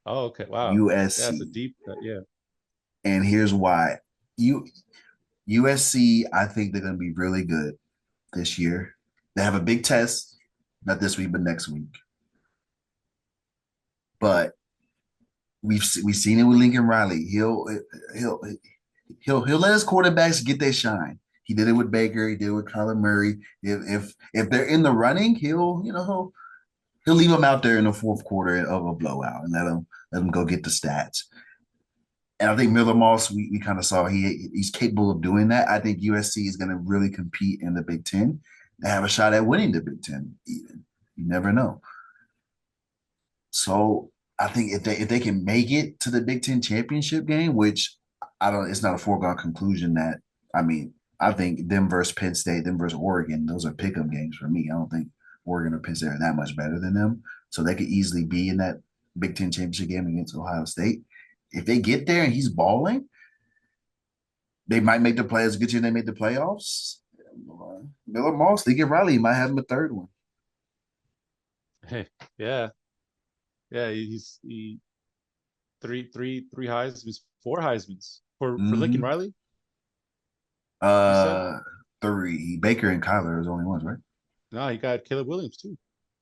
Oh, okay. Wow. Yeah, that's a USC, deep cut. Yeah. and here's why. You USC, I think they're gonna be really good this year. They have a big test, not this week, but next week. But we've seen it with Lincoln Riley. He'll he'll let his quarterbacks get their shine. He did it with Baker. He did it with Kyler Murray. If they're in the running, he'll leave them out there in the fourth quarter of a blowout and let them go get the stats. And I think Miller Moss, we kind of saw he's capable of doing that. I think USC is going to really compete in the Big Ten and have a shot at winning the Big Ten. Even you never know. So I think if they can make it to the Big Ten championship game, which I don't, it's not a foregone conclusion that I mean, I think them versus Penn State, them versus Oregon, those are pick'em games for me. I don't think Oregon or Penn State are that much better than them, so they could easily be in that Big Ten championship game against Ohio State. If they get there and he's balling, they might make the play as good as they made the playoffs. Miller Moss, Lincoln Riley might have him a third one. Hey, yeah. Yeah. He three Heisman's, four Heisman's for Lincoln Mm-hmm. Riley. You said Uh, three. Baker and Kyler are the only ones, right? no. He got Caleb Williams too.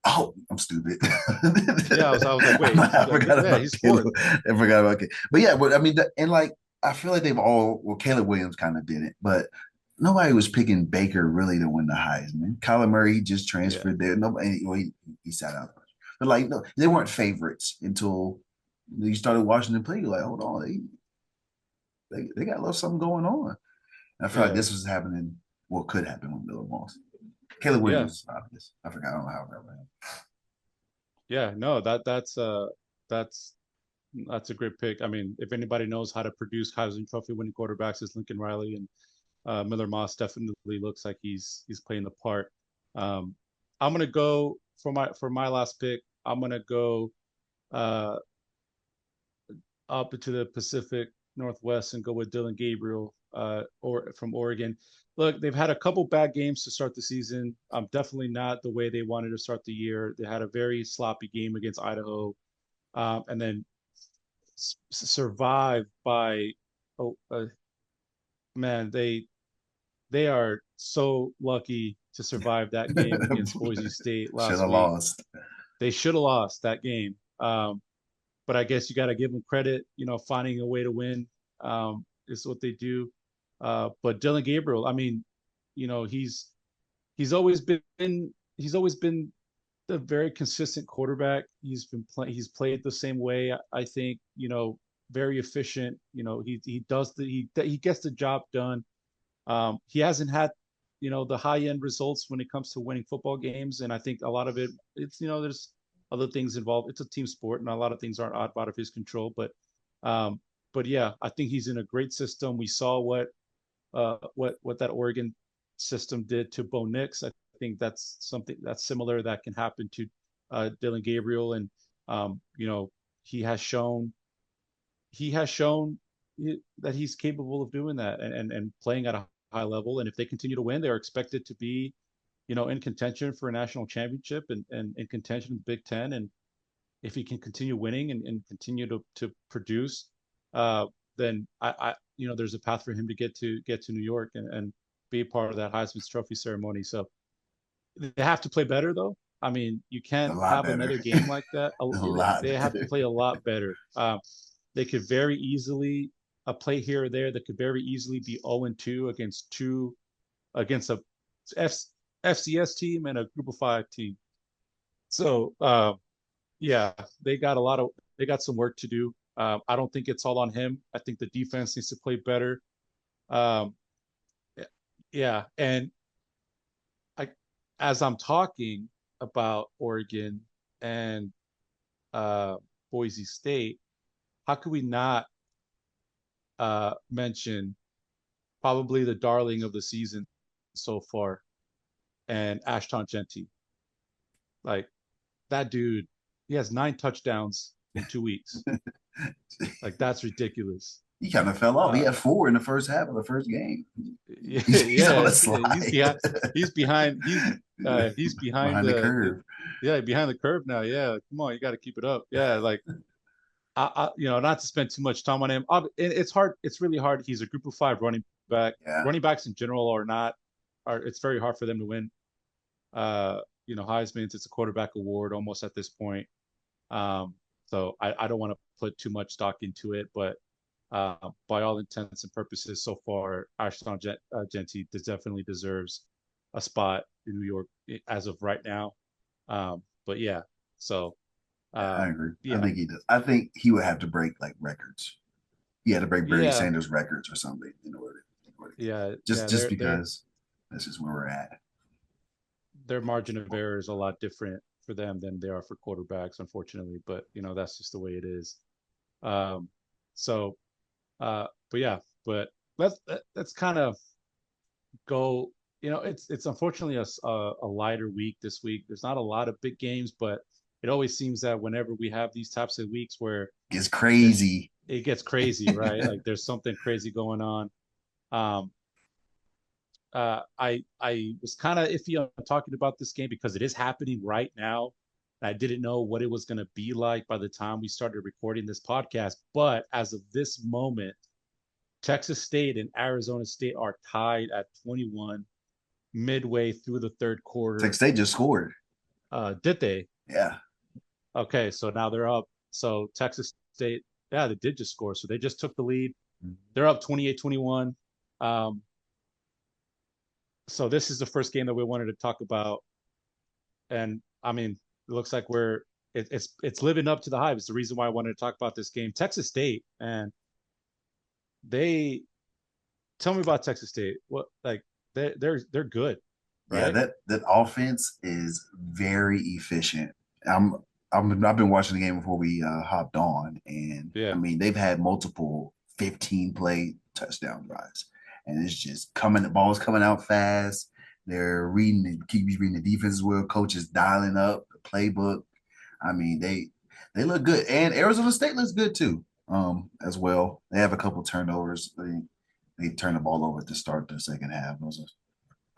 Oh, I'm stupid. Yeah. I was like, wait. I forgot Yeah. about He's fourth. Caleb. I forgot about Caleb. But yeah, but I mean, and like, I feel like they've all, well, Caleb Williams kind of did it, but nobody was picking Baker really to win the Heisman. Kyler Murray, he just Yeah. transferred there. Nobody, well, he sat out. But like, no, they weren't favorites until you started watching them play. You're like, hold on, they got a little something going on. And I feel like Yeah. this was happening, what could happen with Miller Moss. Caleb Yeah. Williams is obvious. I forgot. I don't know how I ran. Yeah. No. That's that's a great pick. I mean, if anybody knows how to produce Heisman Trophy winning quarterbacks, it's Lincoln Riley, and Miller Moss definitely looks like he's playing the part. Um, I'm gonna go for my last pick. I'm gonna go uh, up into the Pacific Northwest and go with Dylan Gabriel, or from Oregon. Look, they've had a couple bad games to start the season. Definitely not the way they wanted to start the year. They had a very sloppy game against Idaho, and then survived by, oh man, they are so lucky to survive that game against Boise State Should last have week. lost. They should have lost that game. But I guess you got to give them credit. Finding a way to win is what they do. But Dylan Gabriel, I mean, he's always been he's always been a very consistent quarterback. He's played the same way. I think very efficient. He does he gets the job done. He hasn't had, the high end results when it comes to winning football games, and I think a lot of it's there's other things involved. It's a team sport, and a lot of things aren't out of his control. Um, but yeah, I think he's in a great system. We saw what that Oregon system did to Bo Nix. I think that's something that's similar that can happen to Dylan Gabriel, and um, you know he has shown he has shown that he's capable of doing that and playing at a high level. And if they continue to win, they're expected to be, in contention for a national championship and in contention in the Big Ten. And if he can continue winning and continue to produce, uh, then there's a path for him to get to New York and be a part of that Heisman Trophy ceremony. So they have to play better, though. I mean, you A can't lot have better. another game like that. A lot They have to better. play a lot better. They could very easily a play here or there that could very easily be 0-2 against a F, FCS team and a Group of Five team. So yeah, they got some work to do. I don't think it's all on him. I think the defense needs to play better. Um, yeah, and I, as I'm talking about Oregon and uh, Boise State, how could we not mention probably the darling of the season so far and Ashton Genty? Like that dude, he has 9 touchdowns in 2 weeks. Like that's ridiculous. He kind of fell off. He Uh, had four in the first half of the first game. yeah, He's on yeah, a he's slide. behind. He's behind Behind the curve. yeah, behind the curve now. Yeah, come on, you got to keep it up. Yeah, like not to spend too much time on him. It's hard. It's really hard. He's a Group of Five running back. Yeah, Running backs in general are not are. It's very hard for them to win. Heisman's. It's a quarterback award almost at this point. Um, so I don't want to put too much stock into it, but by all intents and purposes, so far, Ashton Genty definitely deserves a spot in New York as of right now. But yeah, so I um, agree. I yeah, think he does. I think he would have to break like records. He had to break Barry yeah, Sanders records or something in order to get yeah, just yeah. just because that's just where we're at. Their margin of error is a lot different for them than they are for quarterbacks, unfortunately. But that's just the way it is. Um, so, but yeah, but let's kind of go. It's unfortunately a lighter week this week. There's not a lot of big games, but it always seems that whenever we have these types of weeks where It's there's crazy. it gets crazy, right? Like there's something crazy going on. Um, I was kind of iffy on talking about this game because it is happening right now. I didn't know what it was going to be like by the time we started recording this podcast. But as of this moment, Texas State and Arizona State are tied at 21 midway through the third quarter. Texas State just scored. Did they? Yeah. Okay, so now they're up. So Texas State, yeah, they did just score. So they just took the lead. They're up 28-21. Um, so this is the first game that we wanted to talk about. And I mean, it looks like it's living up to the hype. It's the reason why I wanted to talk about this game. Texas State, and they tell me about Texas State. What like they're good, Yeah, right? that offense is very efficient. I'm I've been watching the game before we hopped on, and I Yeah. mean they've had multiple 15 play touchdown drives, and it's just coming. The ball's coming out fast. They're keep reading the defense as well. Coaches dialing up the playbook. I mean they look good, and Arizona State looks good too. As well, they have a couple turnovers. They turn the ball over to start the second half. Those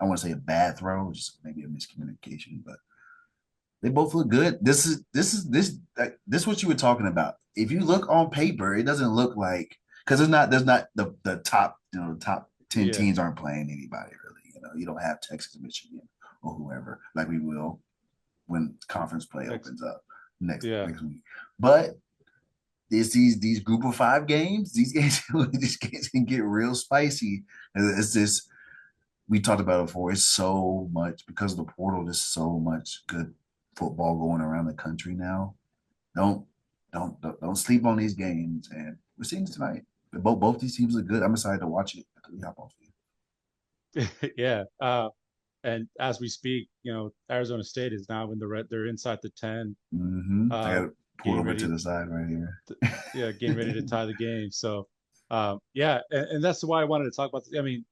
I want to say a bad throw, just maybe a miscommunication, but they both look good. This what you were talking about. If you look on paper, it doesn't look like because there's not the top top 10 Yeah. teams aren't playing anybody really. You don't have Texas, Michigan, or whoever like we will when conference play Next. opens up next Yeah. next week. But it's these group of five games. These games these games can get real spicy. It's just we talked about it before. It's so much because of the portal. There's so much good football going around the country now. Don't don't sleep on these games. And we're seeing it tonight. Both these teams are good. I'm excited to watch it. We hop off here. Yeah. And as we speak, Arizona State is now in the red. They're inside the 10, I got uh, it pulled getting over to ready. the side right here. Yeah, getting ready to tie the game. So, yeah, and that's why I wanted to talk about. I mean,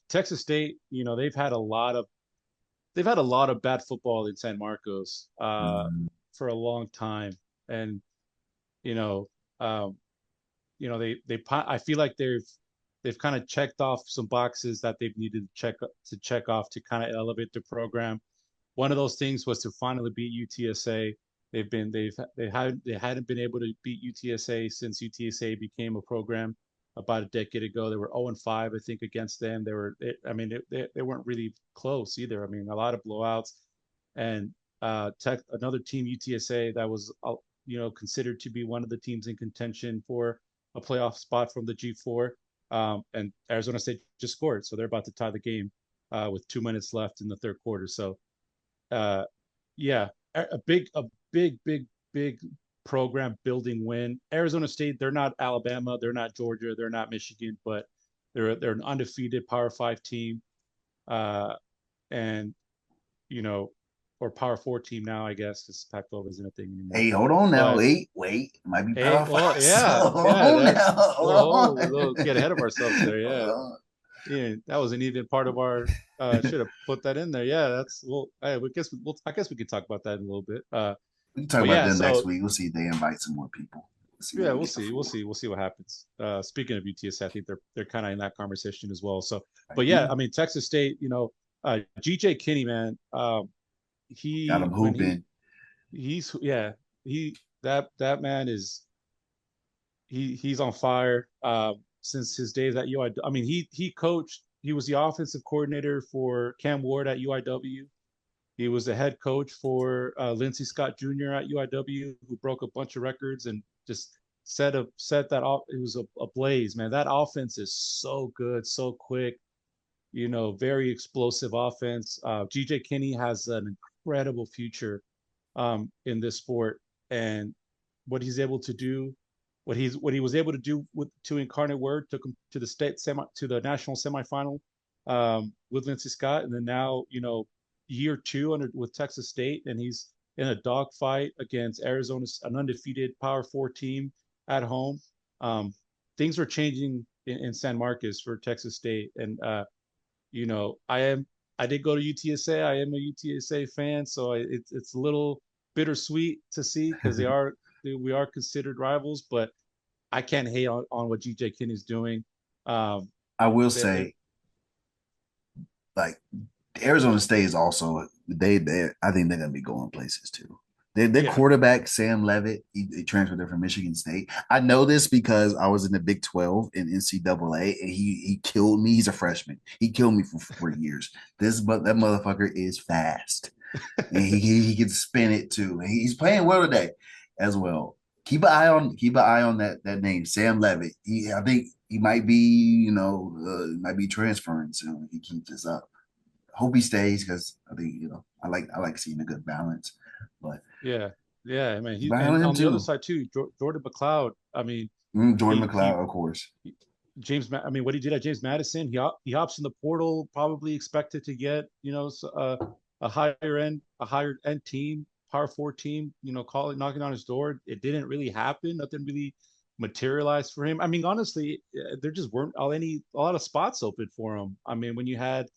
Texas State, they've had a lot of bad football in San Marcos, Mhm. for a long time, and you know, um, I feel like they've kind of checked off some boxes that they've needed to check off to kind of elevate the program. One of those things was to finally beat UTSA. They hadn't been able to beat UTSA since UTSA became a program about a decade ago. They were 0-5, I think, against them. I mean, they weren't really close either. I mean, a lot of blowouts, and another team, UTSA, that was considered to be one of the teams in contention for a playoff spot from the G4. And Arizona State just scored, so they're about to tie the game with 2 minutes left in the third quarter. So uh, yeah, a big program building win. Arizona State, they're not Alabama, they're not Georgia, they're not Michigan, but they're an undefeated Power Five team, uh, and you know, or Power Four team now, I guess, because Pac-12 isn't a thing anymore. Hey, hold on now. But Wait. It might be hey, Power well, Five. So yeah, hold yeah, on that's now. Hold a on. little get ahead of ourselves there. Hold Yeah, on. yeah, that wasn't even part of our. Should have put that in there. Yeah, that's well. I guess we could talk about that in a little bit. We can talk But about yeah, that next so week. We'll see if they invite some more people. We'll see what yeah, we we'll get see, for. we'll see what happens. Speaking of UTSA, I think they're kind of in that conversation as well. So, Right but yeah, now. I mean, Texas State, GJ Kinney, man, Got he them when hooping. he's yeah, he that man is he's on fire. Since his days at UI, I mean, he coached. He was the offensive coordinator for Cam Ward at UIW. He was the head coach for Lindsey Scott Jr. at UIW, who broke a bunch of records and just set that off. It was a blaze, man. That offense is so good, so quick. Very explosive offense. GJ Kinney has an incredible future in this sport, and what he's able to do, what he was able to do with to Incarnate Word took him to the national semifinal with Lindsey Scott, and then now year two with Texas State, and he's in a dogfight against Arizona, an undefeated Power Four team at home. Um, Things are changing in San Marcos for Texas State, and you know, I am I did go to UTSA. I am a UTSA fan, so it's a little bittersweet to see because we are considered rivals, but I can't hate on what GJ Kinney's doing. Um, I will they say, like Arizona State is also they I think they're gonna be going places too. Their yeah, quarterback Sam Levitt, he transferred there from Michigan State. I know this because I was in the Big 12 in NCAA, and he killed me. He's a freshman. He killed me for 4 years. But that motherfucker is fast, and he can spin it too. And he's playing well today as well. Keep an eye on that name, Sam Levitt. I think he might be might be transferring soon if he keeps this up. Hope he stays because I think I like seeing a good balance. But yeah, yeah. I mean, keep he an eye on and him on the other too. side too, Jordan McLeod. I mean, Jordan he McLeod, of course. I mean, what he did at James Madison, he hops in the portal, probably expected to get a higher end team, Power Four team, calling knocking on his door. It didn't really happen. Nothing really materialized for him. I mean, honestly, there just weren't a lot of spots open for him. I mean, when you had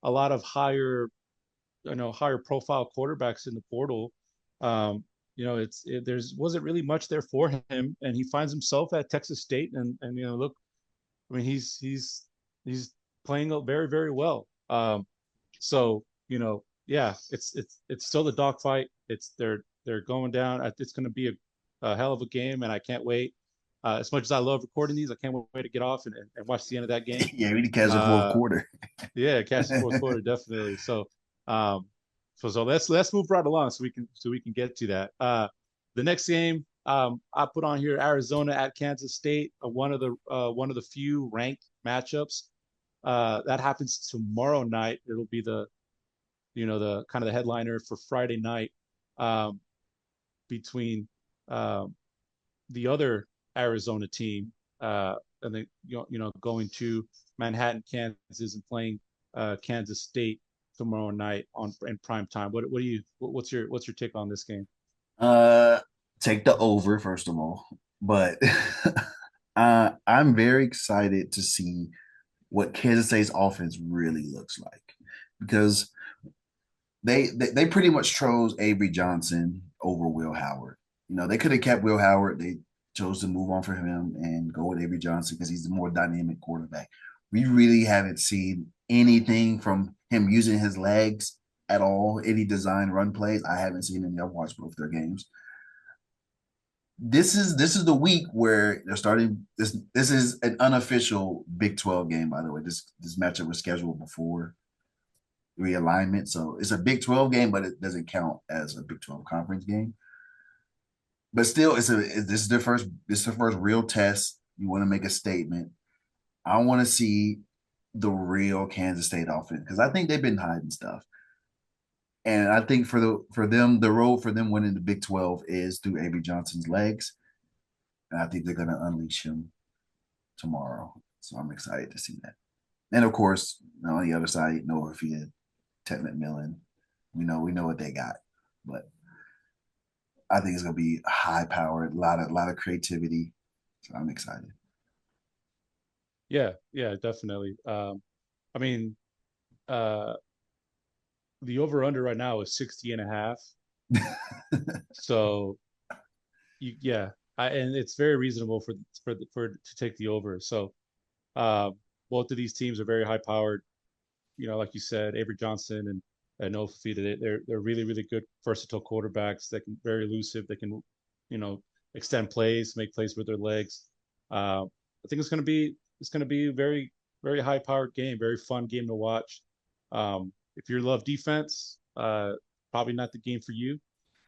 a lot of higher profile quarterbacks in the portal, um, there's wasn't really much there for him, and he finds himself at Texas State, and look, I mean, he's playing very very well. So yeah, it's still the dogfight. They're going down. It's going to be a hell of a game, and I can't wait. As much as I love recording these, I can't wait to get off and watch the end of that game. Yeah, we need to catch the fourth Uh, quarter. yeah, catch the fourth quarter definitely. Um, so let's move right along so we can get to that. The next game I put on here Arizona at Kansas State, one of the few ranked matchups. That happens tomorrow night. It'll be the kind of the headliner for Friday night um, between um, the other Arizona team, and then going to Manhattan, Kansas, and playing Kansas State tomorrow night on in prime time. What's your take on this game? Uh, Take the over first of all, but I'm very excited to see what Kansas State's offense really looks like because they pretty much chose Avery Johnson over Will Howard. They could have kept Will Howard. They chose to move on for him and go with Avery Johnson because he's the more dynamic quarterback. We really haven't seen anything from him using his legs at all. Any design run plays, I haven't seen any. I've watched both their games. This is the week where they're starting this. This is an unofficial Big 12 game, by the way. This matchup was scheduled before realignment, so it's a Big 12 game, but it doesn't count as a Big 12 conference game. But still, this is the first real test. You want to make a statement. I want to see the real Kansas State offense because I think they've been hiding stuff. And I think the road for them winning the Big 12 is through Avery Johnson's legs. And I think they're gonna unleash him tomorrow. So I'm excited to see that. And of course, on the other side, Noah Fia, Ted McMillan. We know what they got. But I think it's gonna be high powered, a lot of creativity. So I'm excited. Yeah, yeah, definitely. I mean, uh, the over under right now is 60 and a half. So yeah, and it's very reasonable for to take the over. So uh, both of these teams are very high powered. Like you said, Avery Johnson and Noah Fifita, they're really really good versatile quarterbacks that can very elusive. They can, you know, extend plays, make plays with their legs. I think it's gonna be a very very high powered game, very fun game to watch. If you love defense, probably not the game for you.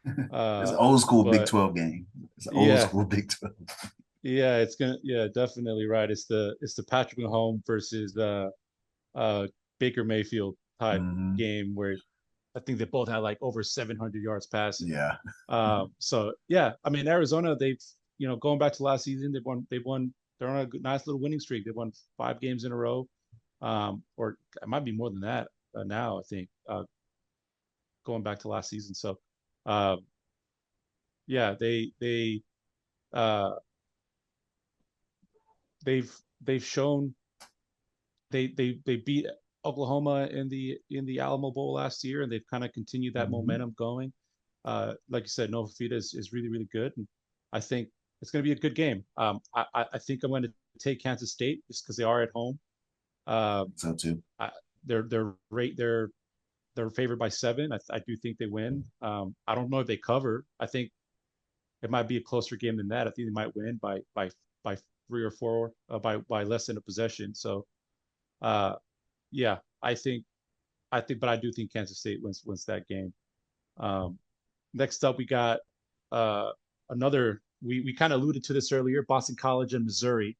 It's an Uh, old school Big but 12 game. It's an old yeah, school Big 12. yeah, yeah, definitely right. It's the Patrick Mahomes versus uh Baker Mayfield type Mm-hmm. game where I think they both had like over 700 yards passing. Yeah. So yeah, I mean Arizona, they've going back to last season, they're on a nice little winning streak. They won 5 games in a row, or it might be more than that now. I think going back to last season. So uh, yeah, uh, they've shown they beat Oklahoma in the Alamo Bowl last year, and they've kind of continued that Mm-hmm. momentum going. Like you said, Nova Fida is really really good, and I think it's going to be a good game. I think I'm going to take Kansas State just because they are at home. Uh, So too. I, they're rate they're favored by 7. I do think they win. I don't know if they cover. I think it might be a closer game than that. I think they might win by 3 or 4 by less than a possession. So uh, yeah, but I do think Kansas State wins that game. Um, Next up, we got uh, another. We kind of alluded to this earlier. Boston College and Missouri.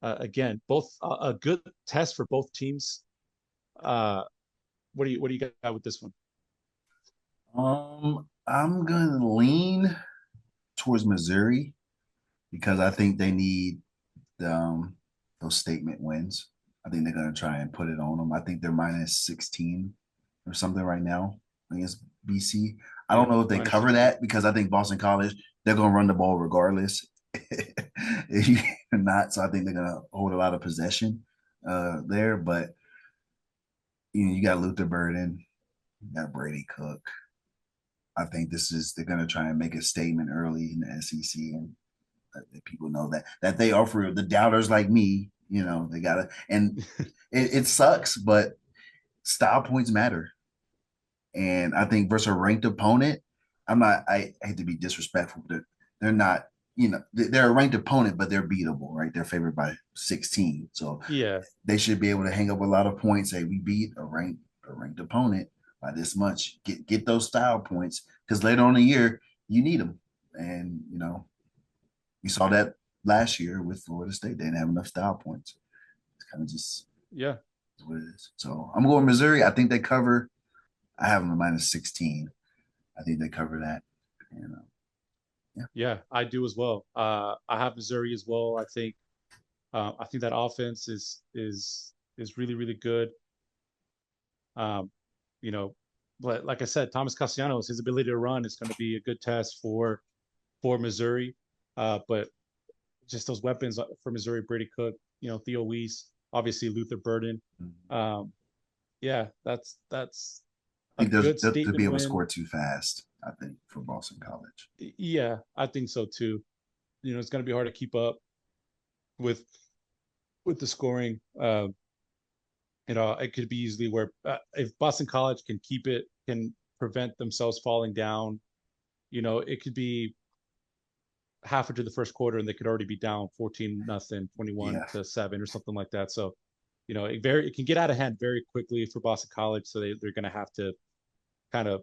Again, both a good test for both teams. Uh, what do you got with this one? I'm gonna lean towards Missouri because I think they need um, those statement wins. I think they're gonna try and put it on them. I think they're minus 16 or something right now against BC. I Yeah, don't know if they minus cover 16. that because I think Boston College they're gonna run the ball regardless. If you're not, so I think they're gonna hold a lot of possession there. But you got Luther Burden, you got Brady Cook. I think they're going to try and make a statement early in the SEC and that people know that they offer the doubters like me. They gotta, and it sucks, but style points matter. And I think versus a ranked opponent, I hate to be disrespectful, but they're not. They're a ranked opponent, but they're beatable, right? They're favored by 16, so Yeah, they should be able to hang up a lot of points. Say we beat a ranked opponent by this much. Get those style points because later on in the year you need them. And we saw that last year with Florida State. They didn't have enough style points. It's kind of just yeah, what it is. So I'm going Missouri. I think they cover. I have them at minus 16. I think they cover that. And yeah, yeah. I do as well. I have Missouri as well. I think that offense is really really good. Um, you know, but like I said, Thomas Castellanos, his ability to run is going to be a good test for Missouri. But just those weapons for Missouri, Brady Cook, Theo Weiss, obviously Luther Burden. I Um, yeah, that's a think good they'll be statement able to win. score too fast. I think, for Boston College. Yeah, I think so too. It's going to be hard to keep up with the scoring. It could be easily where if Boston College can keep it, can prevent themselves falling down. It could be half into the first quarter and they could already be down 14-0, Yeah, 21-7 or something like that. So, it can get out of hand very quickly for Boston College. So they're going to have to kind of,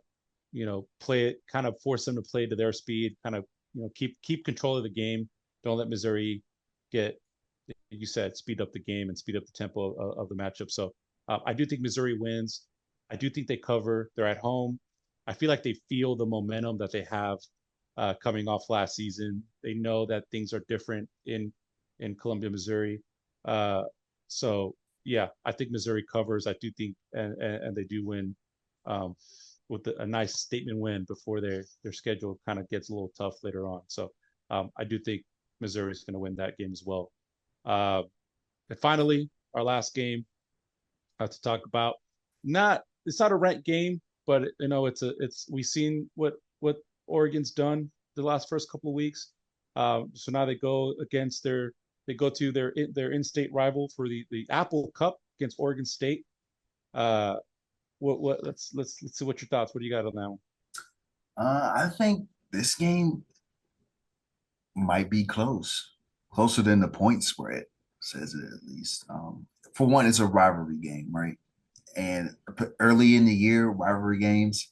play it, kind of force them to play to their speed, kind of, keep control of the game. Don't let Missouri get, you said, speed up the game and speed up the tempo of the matchup. So I do think Missouri wins. I do think they cover. They're at home. I feel like they feel the momentum that they have coming off last season. They know that things are different in Columbia, Missouri. Uh, so yeah, I think Missouri covers. I do think, and they do win um, with a nice statement win before their schedule kind of gets a little tough later on. So I do think Missouri is going to win that game as well. Uh, and finally, our last game to talk about. It's not a ranked game, but it's we've seen what Oregon's done the last first couple of weeks. So now they go to their in-state rival for the Apple Cup against Oregon State. Uh, what let's see what your thoughts. What do you got on that one? I think this game might be closer than the point spread says it at least. For one, it's a rivalry game, right? And early in the year, rivalry games.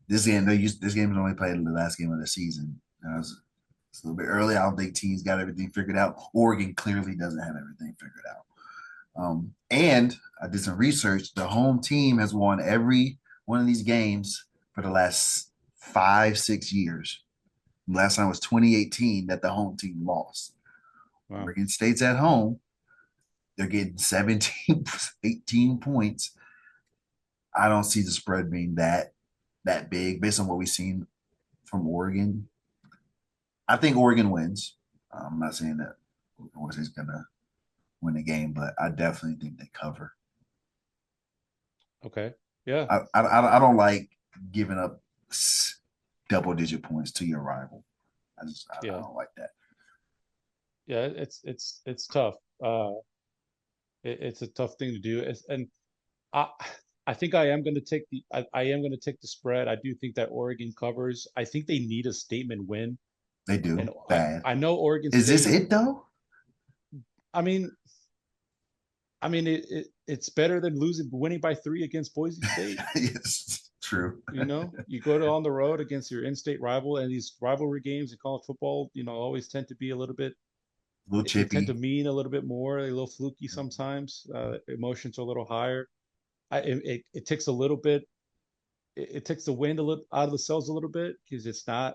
This game was only played in the last game of the season. It's a little bit early. I don't think teams got everything figured out. Oregon clearly doesn't have everything figured out. And I did some research. The home team has won every one of these games for the last 5, 6 years. Last time was 2018 that the home team lost. Wow. Oregon State's at home. They're getting 17, 18 points. I don't see the spread being that big based on what we've seen from Oregon. I think Oregon wins. I'm not saying that Oregon's gonna win the game, but I definitely think they cover. Okay. Yeah. I don't like giving up double digit points to your rival. I Yeah. don't like that. Yeah. It's tough. It's a tough thing to do. And I I think I am going to take the spread. I do think that Oregon covers. I think they need a statement win. They And do I bad. I know Oregon Is this State. it though? I mean, it's better than winning by 3 against Boise State. Yes, true. You go on the road against your in-state rival, and these rivalry games in college football, always tend to be a little bit. A little They tend to chippy. mean a little bit more, a little fluky sometimes. Emotions are a little higher. It takes a little bit. It takes the wind a little out of the sails a little bit because it's not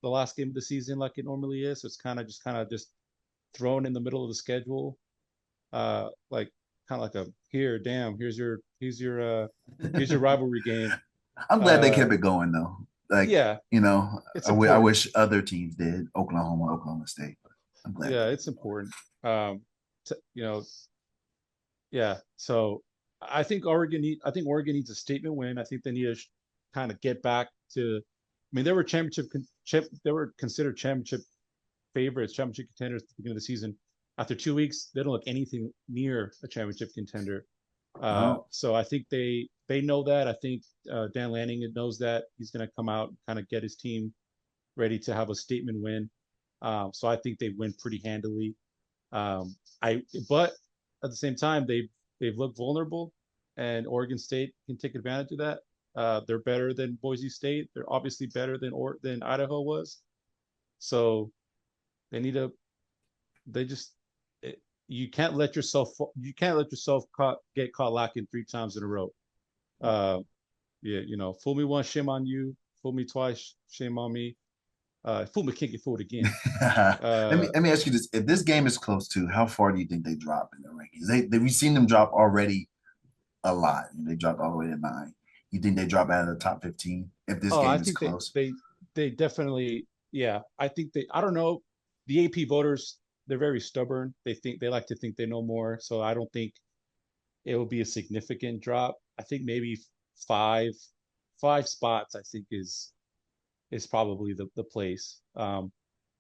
the last game of the season like it normally is. So it's kind of just thrown in the middle of the schedule, like kind of like a here, damn, here's your rivalry game. I'm glad they Uh, kept it going though. Like, yeah, you know, it's I important. wish other teams did, Oklahoma State, but I'm glad they Yeah, kept it's it going. important. Um, to, yeah. So I think Oregon needs a statement win. I think they need to kind of get back to. I mean, they were considered championship favorites, championship contenders at the beginning of the season. After 2 weeks, they don't look anything near a championship contender. Well, So I think they know that. I think Dan Lanning knows that. He's going to come out and kind of get his team ready to have a statement win. So I think they win pretty handily. I but at the same time they've looked vulnerable, and Oregon State can take advantage of that. They're better than Boise State. They're obviously better than Idaho was. So they need to. They just it, you can't let yourself get caught lacking 3 times in a row. Uh, yeah, fool me once, shame on you. Fool me twice, shame on me. Fool me can't get fooled again. Uh, let me ask you this: if this game is close to, how far do you think they drop in the rankings? We've seen them drop already a lot. They dropped all the way to 9. You think they drop out of the top 15 if this Oh, I game is think close? they definitely, yeah. I think I don't know. The AP voters, they're very stubborn. They like to think they know more. So I don't think it will be a significant drop. I think maybe five five spots. I think is probably the place.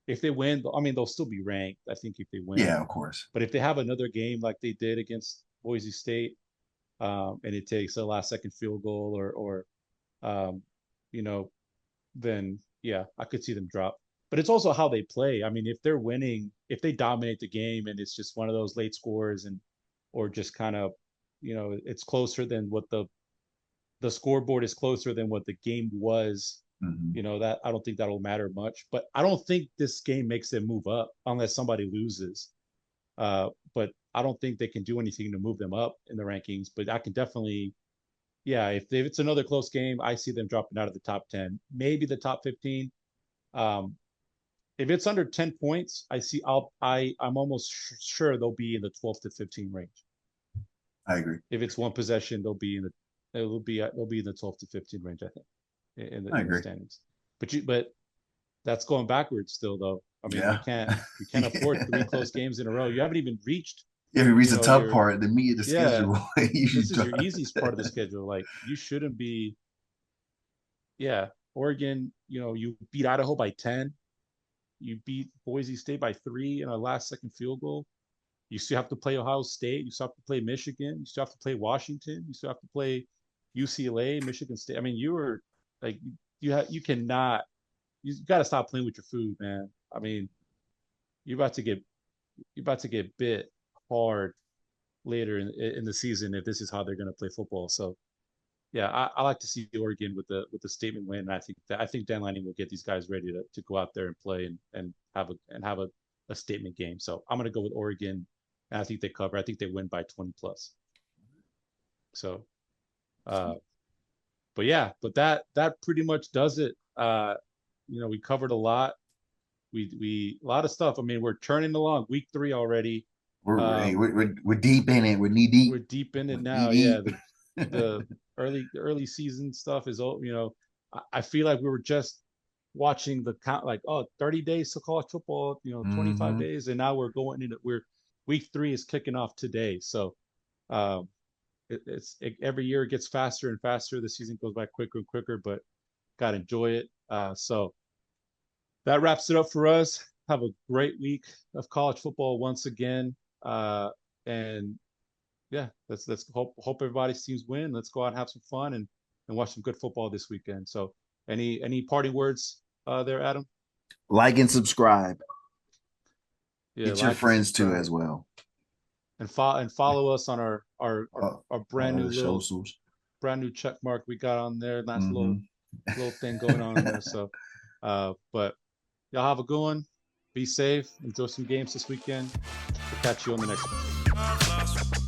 If they win, I mean, they'll still be ranked, I think, if they win. Yeah, of course. But if they have another game like they did against Boise State, and it takes a last second field goal or um, you know, then yeah, I could see them drop. But it's also how they play. I mean, if they're winning, if they dominate the game and it's just one of those late scores and or just kind of, it's closer than what the scoreboard is closer than what the game was, Hmm. that I don't think that'll matter much. But I don't think this game makes them move up unless somebody loses. But I don't think they can do anything to move them up in the rankings. But I can definitely, yeah, if it's another close game, I see them dropping out of the top 10, maybe the top 15. Um, if it's under 10 points, I'm almost sure they'll be in the 12 to 15 range. I agree. If it's one possession, they'll be in the 12 to 15 range, I think, I in the agree. standings. But that's going backwards still, though. I mean, Yeah. you can't afford three close games in a row. You haven't even reached, If you reach the tough your part, the meat of the yeah. schedule, you This should is drop. your easiest part of the schedule. Like you shouldn't be. Yeah, Oregon. You beat Idaho by 10. You beat Boise State by 3 in a last second field goal. You still have to play Ohio State. You still have to play Michigan. You still have to play Washington. You still have to play UCLA, Michigan State. I mean, you were like you cannot. You got to stop playing with your food, man. I mean, you're about to get you're about to get bit hard later in the season if this is how they're going to play football. So yeah, I like to see Oregon with the statement win. And I think Dan Lanning will get these guys ready to go out there and play and have a statement game. So I'm going to go with Oregon, and I think they cover. I think they win by 20 plus. So, uh, but yeah, but that pretty much does it. We covered a lot. We a lot of stuff. I mean, we're turning along week 3 already. Hey, Um, we're deep in it. We're knee deep. we're deep in it We're knee now. Yeah, deep. the early season stuff is all. I feel like we were just watching the count, like, oh, 30 days to college football, 25 Hmm. days, and now we're week 3 is kicking off today. So um, every year it gets faster and faster. The season goes by quicker and quicker, but gotta enjoy it. So that wraps it up for us. Have a great week of college football once again. And yeah, let's hope everybody's teams win. Let's go out and have some fun and watch some good football this weekend. So, any parting words there, Adam? Like and subscribe. Yeah, Get your like and friends too subscribe as well. and follow us on our brand new Socials. check mark we got on there. Nice little Hmm. thing going on in there. So, but y'all have a good one. Be safe. Enjoy some games this weekend. We'll catch you on the next one.